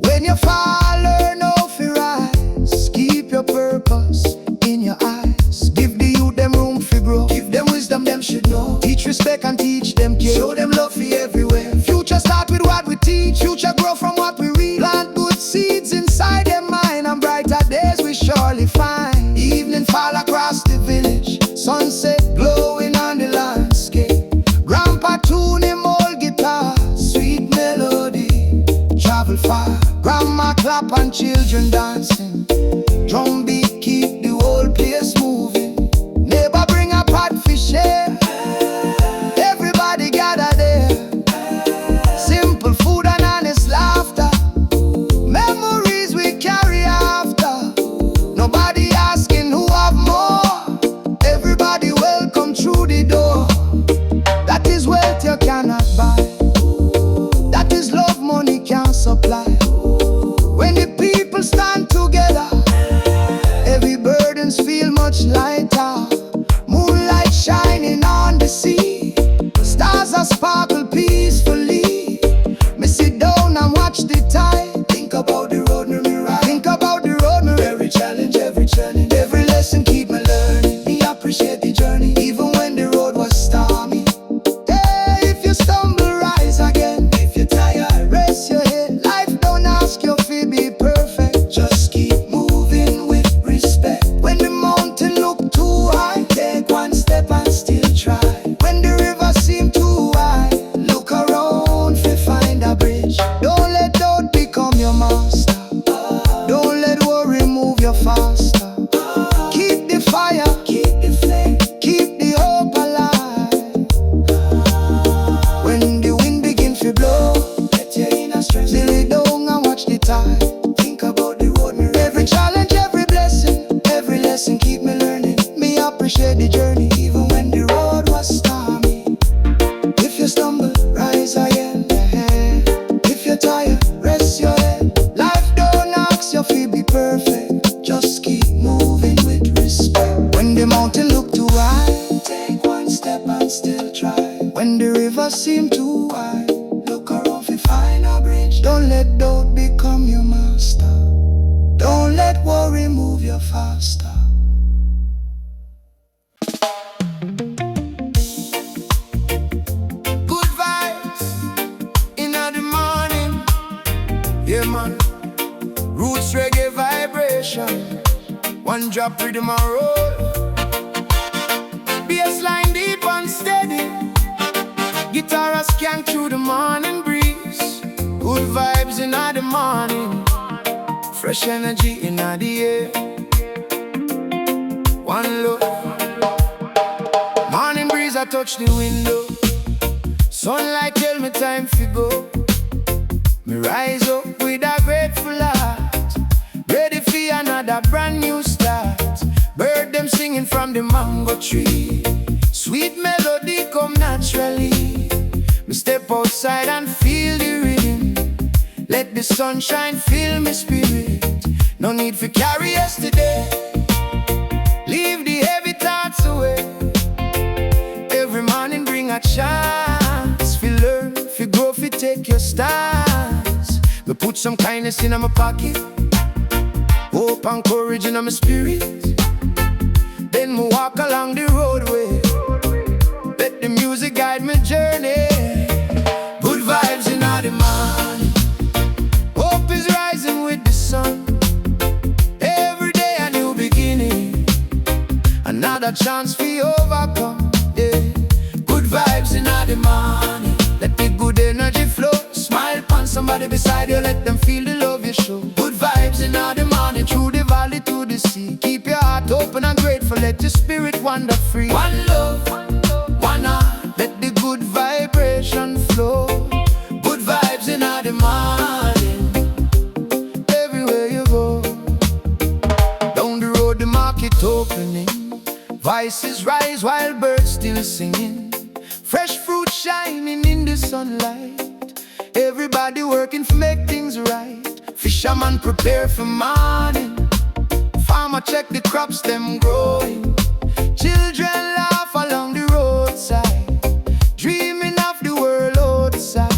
When you fall, learn how to rise. Keep your purpose in your eyes. Give the youth them room to grow, give them wisdom them should know. Teach respect and teach them care, show them love for everywhere. Future start with what we teach, future grow from what we read. Plant good seeds inside their mind, and brighter days we surely find. Evening fall across the village, sunset glowing on the landscape. Grandpa tune him old guitar, sweet melody travel far. Grandma clap and children dancing, drum beat keep the whole place moving. Neighbor bring a pot for share, everybody gather there. Simple food and honest laughter, memories we carry after. Nobody asking who have more, everybody welcome through the door. That is wealth you cannot buy, that is love money can't supply. When the people try. When the river seems too wide, look around fi find a bridge. Don't let doubt become your master. Don't let worry move you faster. Good vibes in the morning, yeah man. Roots reggae vibration, one drop rhythm and roll. Bassline deep and steady, guitar a scan through the morning breeze. Good vibes in the morning, fresh energy in the air. One look, morning breeze I touch the window. Sunlight tell me time to go. Me rise up with a grateful heart, ready for another brand new start. Bird them singing from the mango tree, sweet melody come naturally. Me step outside and feel the rhythm, let the sunshine fill me spirit. No need for carry yesterday, leave the heavy thoughts away. Every morning bring a chance, fi learn, fi grow, fi take your stance. Me put some kindness in my pocket, hope and courage in my spirit. Then me walk along the roadway, let the music guide my journey. Good vibes in the morning, hope is rising with the sun. Every day a new beginning, another chance for overcome, yeah. Good vibes in the morning, let the good energy flow. Smile upon somebody beside you, let them feel the love you show. Good vibes in the morning, through the valley to the sea. Keep your heart open and grateful, let your spirit wander free. One love, one heart, let the good vibration flow. Good vibes in the morning, everywhere you go. Down the road the market opening, voices rise while birds still singing. Fresh fruit shining in the sunlight, everybody working to make things right. Fisherman prepare for morning, farmer check the crops them growing. Children laugh along the roadside, dreaming of the world outside.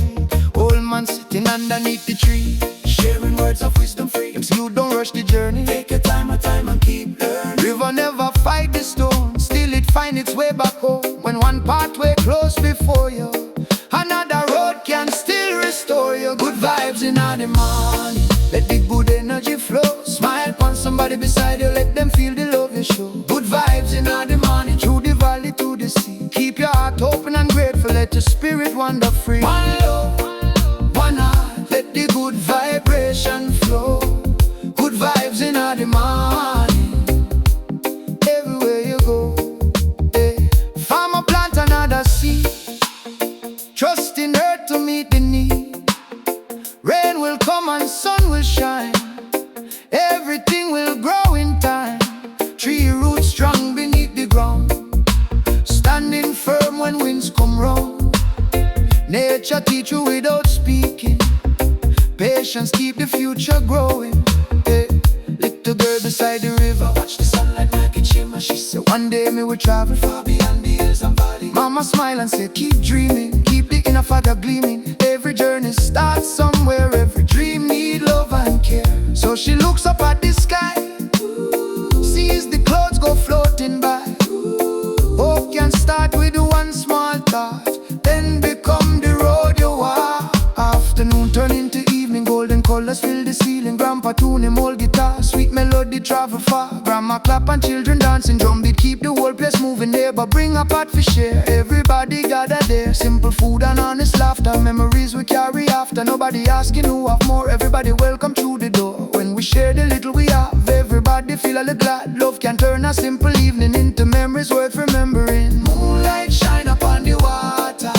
Old man sitting underneath the tree, sharing words of wisdom free. You don't rush the journey, take your time and keep learning. River never fight the storm, still it find its way back home. When one pathway close before you, another road can still restore you. Good vibes in the morning, let the good energy flow. Smile upon somebody beside you, let them feel the love you show. Good vibes in the morning, through the valley to the sea. Keep your heart open and grateful, let your spirit wander free. One love, one heart, let the good vibration flow. Good vibes in the morning, everywhere you go, hey. Farmer plant another seed, trust in earth to meet the need. Rain will come and sun will shine, everything will grow in time. Tree roots strong beneath the ground, standing firm when winds come round. Nature teach you without speaking, patience keep the future growing, hey. Little girl beside the river, watch the sunlight make it shimmer. She said one day me will travel far beyond the hills and valleys. Mama smile and said keep dreaming, keep the inner fire gleaming. Every journey starts somewhere, every dream need love and care. So she looks up at the sky, sees the clouds go floating by. Hope can start with one small thought, then become the road you walk. Afternoon turn into evening, golden colors fill the ceiling. Grandpa tune him old guitar, sweet melody travel far. Grandma clap and children dancing, drum beat keep the whole place moving. Neighbor bring a pot for share, everybody gather there. Simple food and honest laughter, memories we carry after. Nobody asking who have more, everybody welcome through the door. When we share the little we have, everybody feel a little glad. Love can turn a simple evening into memories worth remembering. Moonlight shine upon the water,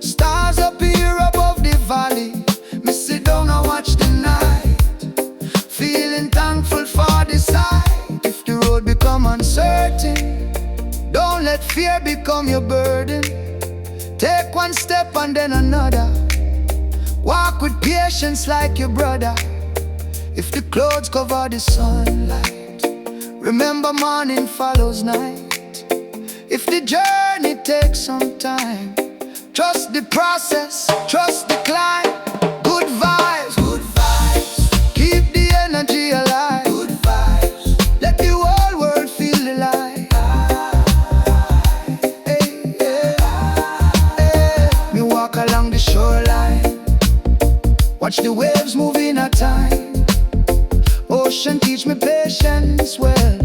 stars appear above the valley. Me sit down and watch the night, feeling thankful for the sight. If the road become uncertain, don't let fear become your burden. Take one step and then another, walk with patience like your brother. If the clouds cover the sunlight, remember morning follows night. If the journey take some time. Trust the process, trust the climb. Good vibes, good vibes. Keep the energy alive. Good vibes. Let the whole world feel the light. Hey, yeah. Hey. Me walk along the shoreline, watch the waves move in a time. Ocean teach me patience well.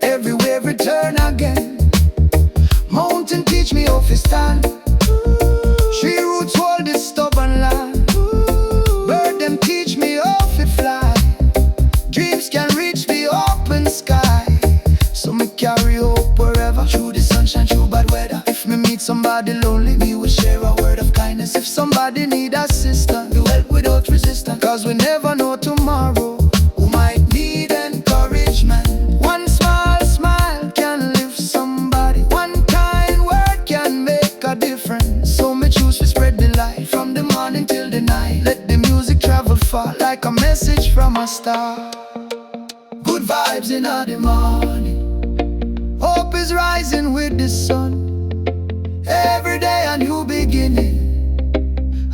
Every wave return again. Mountain teach me how to stand. Tree roots hold this stubborn land. Bird them teach me how to fly. Dreams can reach the open sky. So me carry hope wherever. Through the sunshine, through bad weather. If me meet somebody lonely, me will share a word of kindness. If somebody need assistance, you help without resistance. Cause we never know tomorrow who might need encouragement. One small smile can lift somebody. One kind word can make a difference. So me choose to spread the light from the morning till the night. Let the music travel far like a message from a star. Good vibes in the morning. Hope is rising with the sun. Every day a new beginning.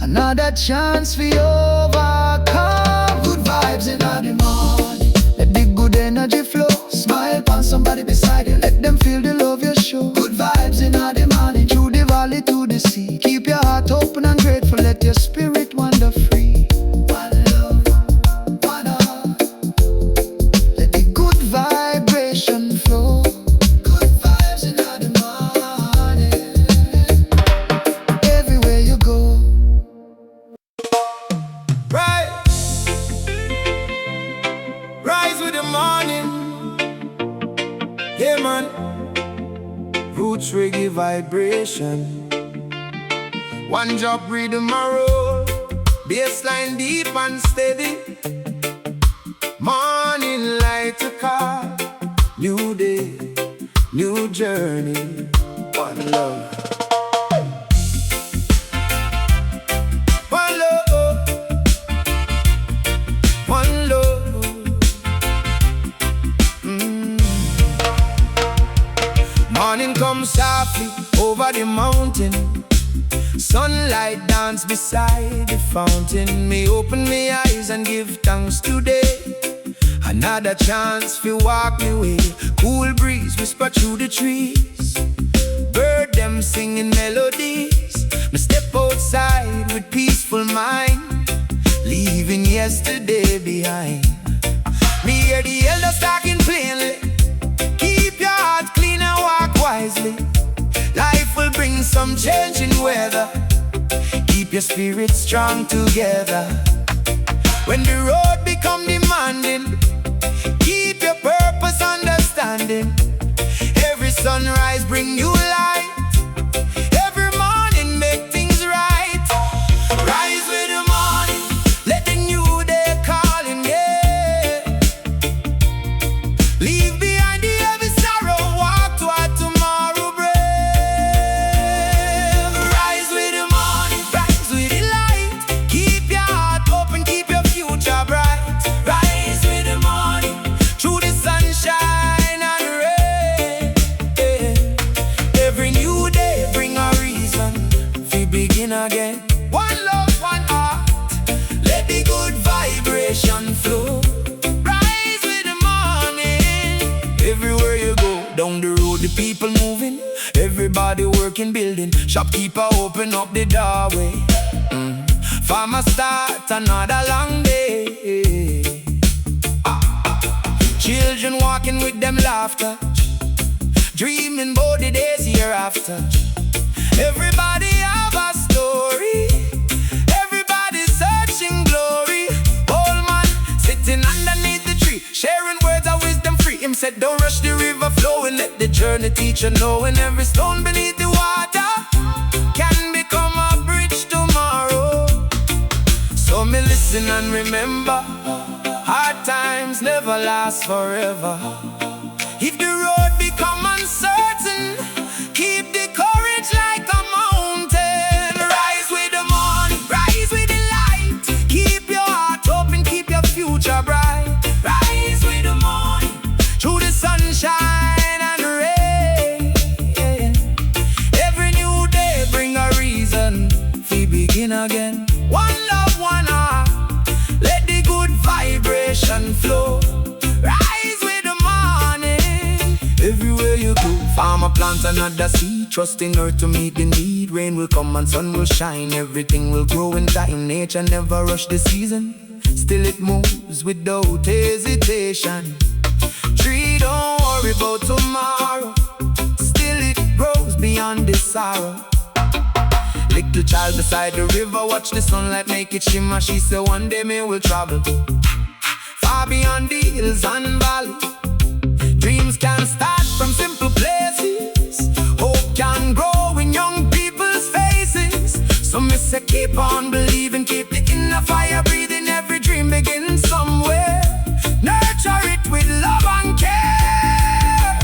Another chance for you overcome. Good vibes in the morning. Let the good energy flow. Smile upon somebody beside you. Let them feel the love you show. Good vibes in the morning. Through the valley to the sea. Keep your heart open and grateful. Let your spirit wander free. One love, one heart. Let the good vibration flow. Good vibes in the morning. Everywhere you go. Rise with the morning. Yeah, man. Roots reggae vibration. One drop rhythm a roll. Bassline deep and steady. Morning light to call. New day, new journey. One love. One love. One love. Morning comes softly over the mountain. Sunlight dance beside the fountain. Me open my eyes and give thanks today. Another chance to walk me way. Cool breeze whisper through the trees. Bird them singing melodies. Me step outside with peaceful mind, leaving yesterday behind. Me hear the elders talking plainly. Keep your heart clean and walk wisely. Life will bring some change in weather. Keep your spirit strong together. When the road become demanding, keep your purpose understanding. Every sunrise bring new light. Every morning make things right. Rise with the morning, let the new day calling, yeah. Leave behind the heavy sorrow, walk toward tomorrow brave. Rise with the morning, rise with the light. Keep your heart open, keep your future bright. Rise with the morning, through the sunshine and rain. Every new day bring a reason to begin again. One love, one heart, let the good vibration flow. Rise with the morning. Everywhere you go, down the road the people moving. Everybody working, building. Shopkeeper open up the doorway. Farmer start another long day. Children walking with them laughter, dreaming about the days hereafter. Everybody have a story. Everybody searching glory. Old man sitting underneath the tree, sharing words of wisdom free. Him said, don't rush the river flowing, let the journey teach you knowing. Every stone beneath the water can become a bridge tomorrow. So me listen and remember, hard times never last forever. If the road become uncertain, keep the courage like a mountain. Rise with the morning, rise with the light. Keep your heart open, keep your future bright. Rise with the morning, through the sunshine and rain. begin again. One love, one heart. Let the good vibration flow. Rise with the morning. Everywhere you go, Farmer plant another seed, trusting earth to meet the need. Rain will come and sun will shine. Everything will grow in time. Nature never rush the season. Still it moves without hesitation. Tree don't worry about tomorrow. Still it grows beyond this sorrow. Little child beside the river, watch the sunlight make it shimmer. She said one day me will travel far beyond the hills and valleys. Dreams can start from simple places. Hope can grow in young people's faces. So me say keep on believing, keep the inner fire breathing. Every dream begins somewhere. Nurture it with love and care.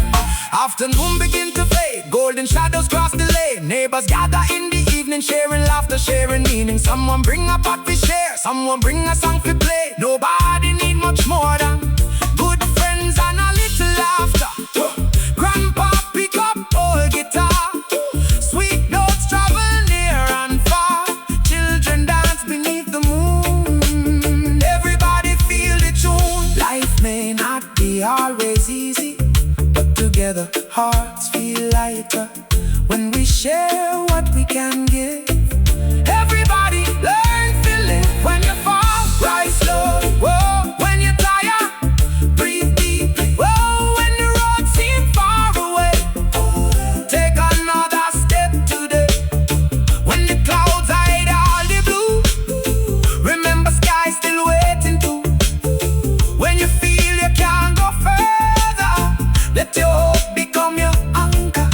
Afternoon begin to fade, golden shadows cross the lane. Neighbors gather in the evening, sharing laughter, sharing meaning. Someone bring a pot we share, someone bring a song we play. Nobody need much more than good friends and a little laughter. Grandpa pick up old guitar. Sweet notes travel near and far. Children dance beneath the moon. Everybody feel the tune. Life may not be always easy, but together hearts feel lighter when we share what we can give. Everybody learn to live. When you fall, rise slowly. Whoa, when you're tired, breathe deeply. Whoa, when the road seems far away, take another step today. When the clouds hide all the blue, remember sky still waiting too. When you feel you can't go further, let your hope become your anchor.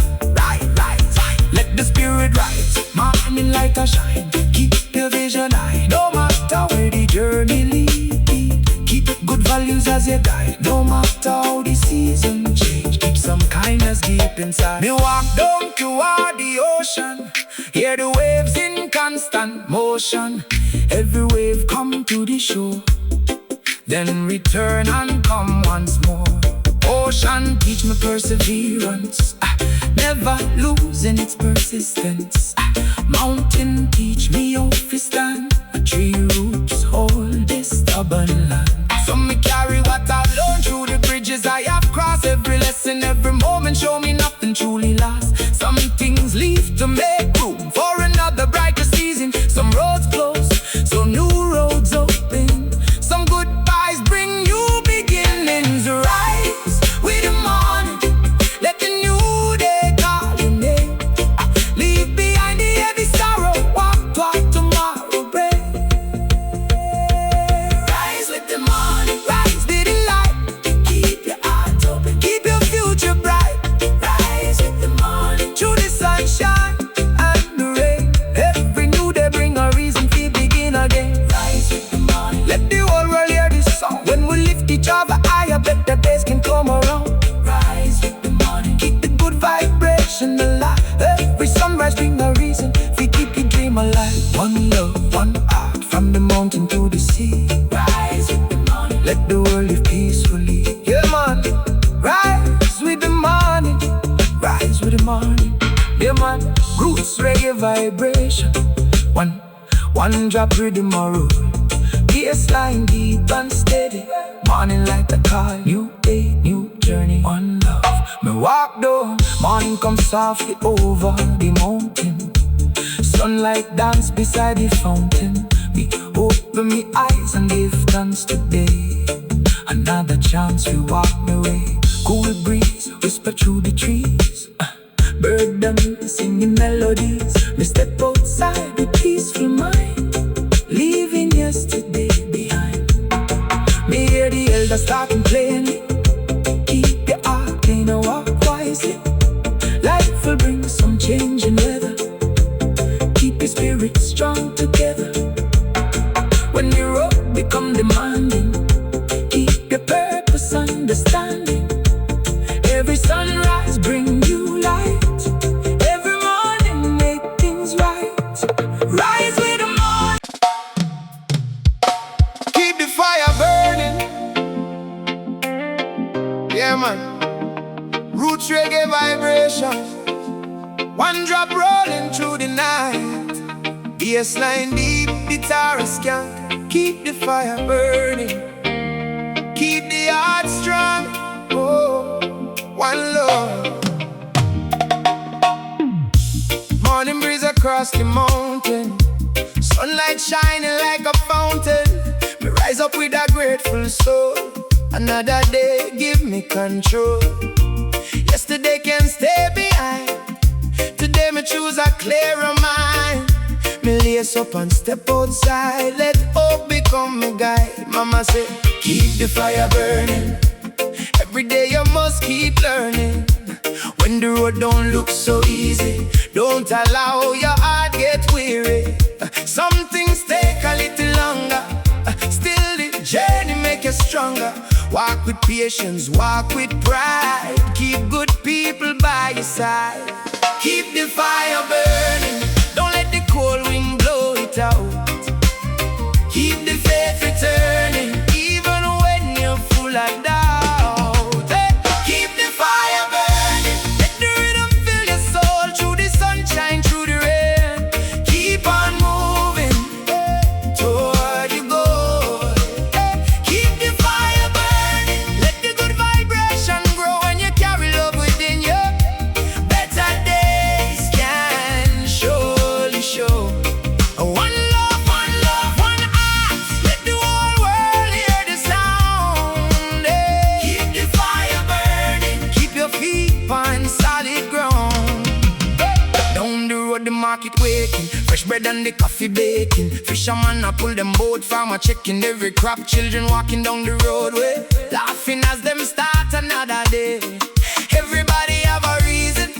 Let the spirit rise, morning light a shine. Keep your vision high, no matter where the journey lead. Keep good values as your guide, no matter how the season change. Keep some kindness deep inside. Me walk down toward the ocean, hear the waves in constant motion. Every wave come to the shore, then return and come once more. Ocean teach me perseverance, never losing its persistence. Mountain teach me how to stand. Tree roots hold this stubborn land. So me carry what I've learned through the bridges I have crossed. Every lesson, every moment show me nothing truly lasts. Some things leave to make room for another brighter season. Some roads close, so new roads open. Some goodbyes bring new beginnings. Rise with the morning, let the new day call your name. Leave behind the heavy sorrow, walk toward tomorrow break. Rise with the morning, rise with the light. Keep your heart open, keep your future bright. Rise with the morning, through the sunshine and the rain. Every new day bring a reason to begin again. Rise with the morning, let the whole world hear this song. When we lift each other higher, better days can come around. Rise with the morning, keep the good vibration alive. Every sunrise bring a reason to keep your dream alive. One love, one heart, from the mountain to the sea. Rise with the morning, let the world live peacefully. Yeah man, rise with the morning, rise with the morning. Yeah man, roots reggae vibration. One drop rhythm or roll. Bassline deep and steady. Morning light a call, new day, new journey. One love, me walk down. Morning come softly over the mountain. Sunlight dance beside the fountain. Me open me eyes and give thanks today. Another chance we walk my way. Cool breeze whisper through the trees. Bird them singing melodies. Me step outside with peaceful mind, leaving yesterday behind. Me hear the elders talking plainly. Keep your heart clean and walk wisely. Life will bring some change in weather. Keep your spirit strong together. When the road become demanding, keep your purpose understanding. Every sunrise bring you light. Every morning make things right. Rise with the morning, keep the fire burning. Yeah man, roots reggae vibration. One drop rolling through the night. Bassline deep, guitar skank. Keep the fire burning, keep the heart strong. Oh, one love. Morning breeze across the mountain, sunlight shining like a fountain. Me rise up with a grateful soul. Another day give me control. Yesterday can stay behind. Today me choose a clearer mind. Me lace up and step outside. Let hope become my guide. Mama say, keep the fire burning. Every day you must keep learning. When the road don't look so easy, don't allow your heart get weary. Some things take a little longer, still the journey make you stronger. Walk with patience, walk with pride. Keep good people by your side. Keep the fire burning, don't let the cold wind blow it out. Keep the faith returning, even when you're full of doubt. Hey, keep the fire burning, let the rhythm fill your soul. Through the sunshine, through the rain, keep on moving toward your goal. Hey, keep the fire burning, let the good vibration grow. When you carry love within you, better days can surely show. One love, one heart, let the whole world hear the sound. Hey, keep the fire burning, keep your feet on solid ground. Down the road the market waking, fresh bread and the coffee baking. Fisherman a pull them boat, farmer checking every crop. Children walking down the roadway, laughing as them start another day. Everybody have a reason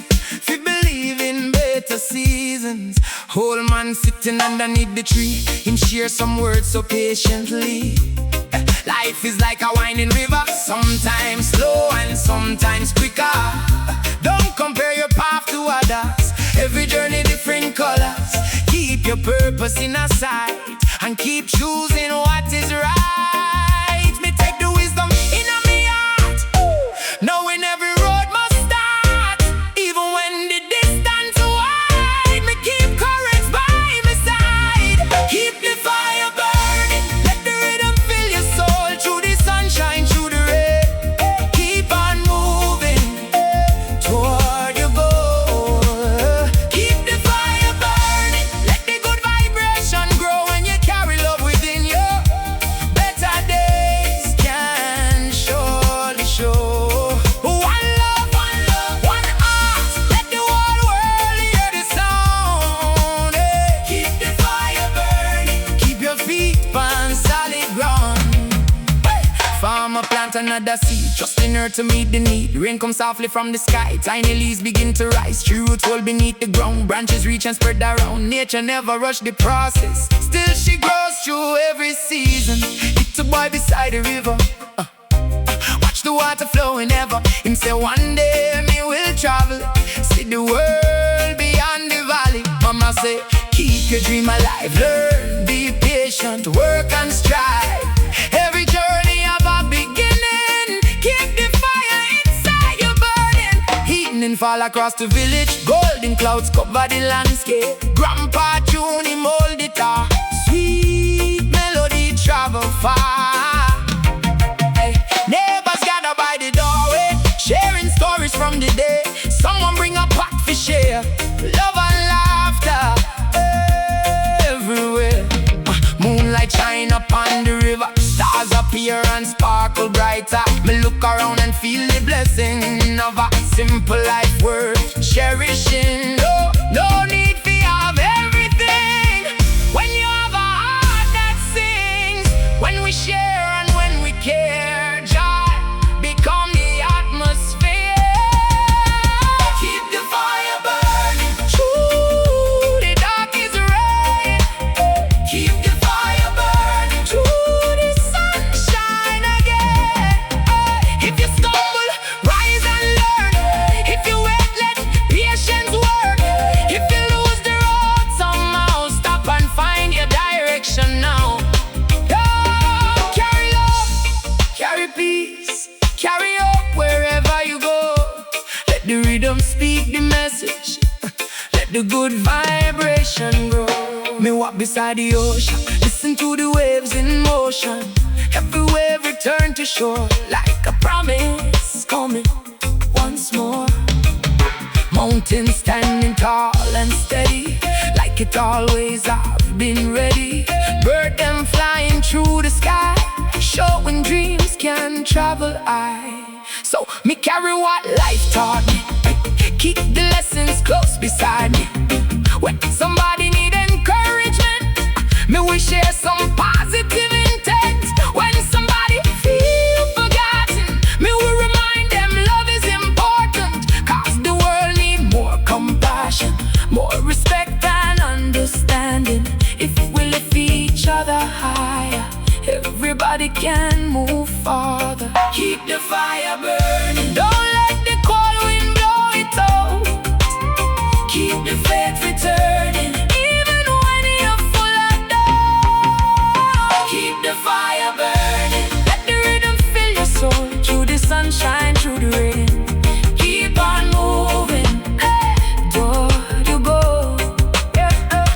to believe in better seasons. Whole man sitting underneath the tree, him share some words so patiently. Life is like a winding river, sometimes slow and sometimes quicker. Don't compare your path to others, every journey different colors. Keep your purpose in a sight and keep choosing what is right. Me take the wisdom in my heart, knowing every road must start. Even when the distance wide, me keep courage by my side. Keep the fire burning, let the rhythm fill your soul. Through the sunshine, through the rain, keep on moving toward your goal. Keep the fire burning, let the good vibration grow. When you carry love within you, better days can surely show. One love, one heart, let the whole world hear the sound. Hey, keep the fire burning, keep your feet on solid ground. Farmer plant another seed, trusting her to meet the need. Rain comes softly from the sky, tiny leaves begin to rise. Tree roots hold beneath the ground, branches reach and spread around. Nature never rush the process, still she grows through every season. It's a boy beside the river, watch the water flowing ever. Him say one day me will travel, see the world beyond the valley. Mama say, keep your dream alive, learn, be patient, work and strive. Every journey have a beginning, keep the fire inside you burning. Evening fall across the village, golden clouds cover the landscape. Grandpa tune him hold guitar, sweet melody travel far. Hey, neighbors gather by the doorway, sharing stories from the day. Someone bring a pot for share, love and laughter everywhere. Moonlight shine upon the river, stars appear and sparkle brighter. Me look around and feel the blessing of a simple life worth cherishing. No need to have everything when you have a heart that sings. When we share and when we care, joy become the atmosphere. Keep the fire burning through the darkest rain. Keep the fire burning through the sunshine again. If you stumble, rise and learn. If you wait, let patience work. If you lose the road somehow, stop and find your direction now. Carry love, carry peace, carry hope wherever you go. Let the rhythm speak the message, let the good vibration grow. Me walk beside the ocean, listen to the waves in motion. Every wave return to shore, like a promise coming once more. Mountains standing tall and steady, like it always have been ready. Bird them flying through the sky, showing dreams can travel high. So me carry what life taught me, keep the lessons close beside me. When somebody need encouragement, me will share some positive intent. When somebody feel forgotten, me will remind them love is important. Cause the world need more compassion, more respect and understanding. If we lift each other higher, everybody can move farther. Keep the fire burning, don't let the cold wind blow it out. Keep the faith returning, even when you're full of doubt. Keep the fire burning, let the rhythm fill your soul. Through the sunshine, through the rain, keep on moving, hey, toward you go.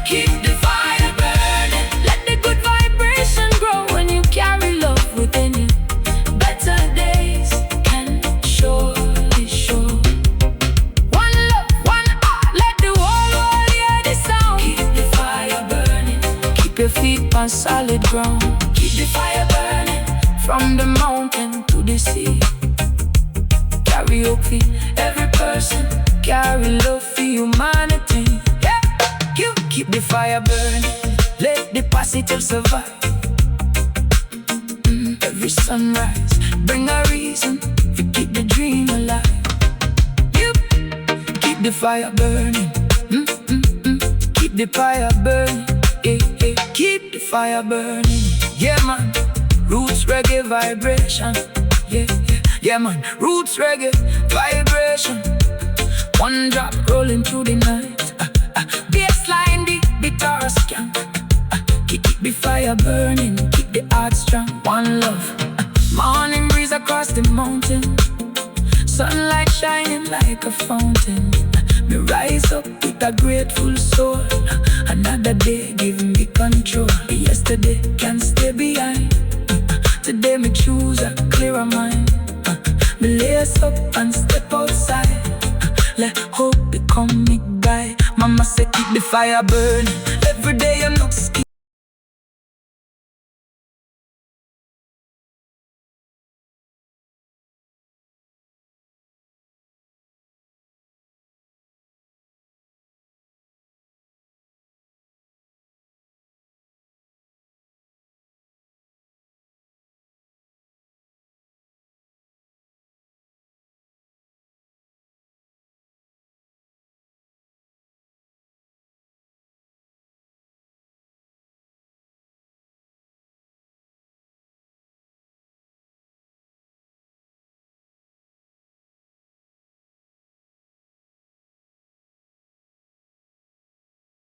Keep the fire burning, let the good vibration grow. When you carry love within you, better days can surely show. One love, one heart, let the whole world hear the sound. Keep the fire burning, keep your feet on solid ground. Keep the fire burning, from the mountain to the sea. Karaoke, every person carry love for humanity. Yeah, you keep the fire burning, let the positive survive. Every sunrise bring a reason to keep the dream alive. You keep the fire burning, keep the fire burning, keep the fire burning. Yeah man, roots reggae vibration. Yeah man, roots reggae vibration. One drop rolling through the night, bassline the guitar scan. Keep the fire burning, keep the heart strong. One love, morning breeze across the mountain, sunlight shining like a fountain. Me rise up with a grateful soul, another day give me control. Yesterday can't stay behind, today me choose a clearer mind. Me lace up and step outside, let hope become me guide. Mama say keep the fire burning,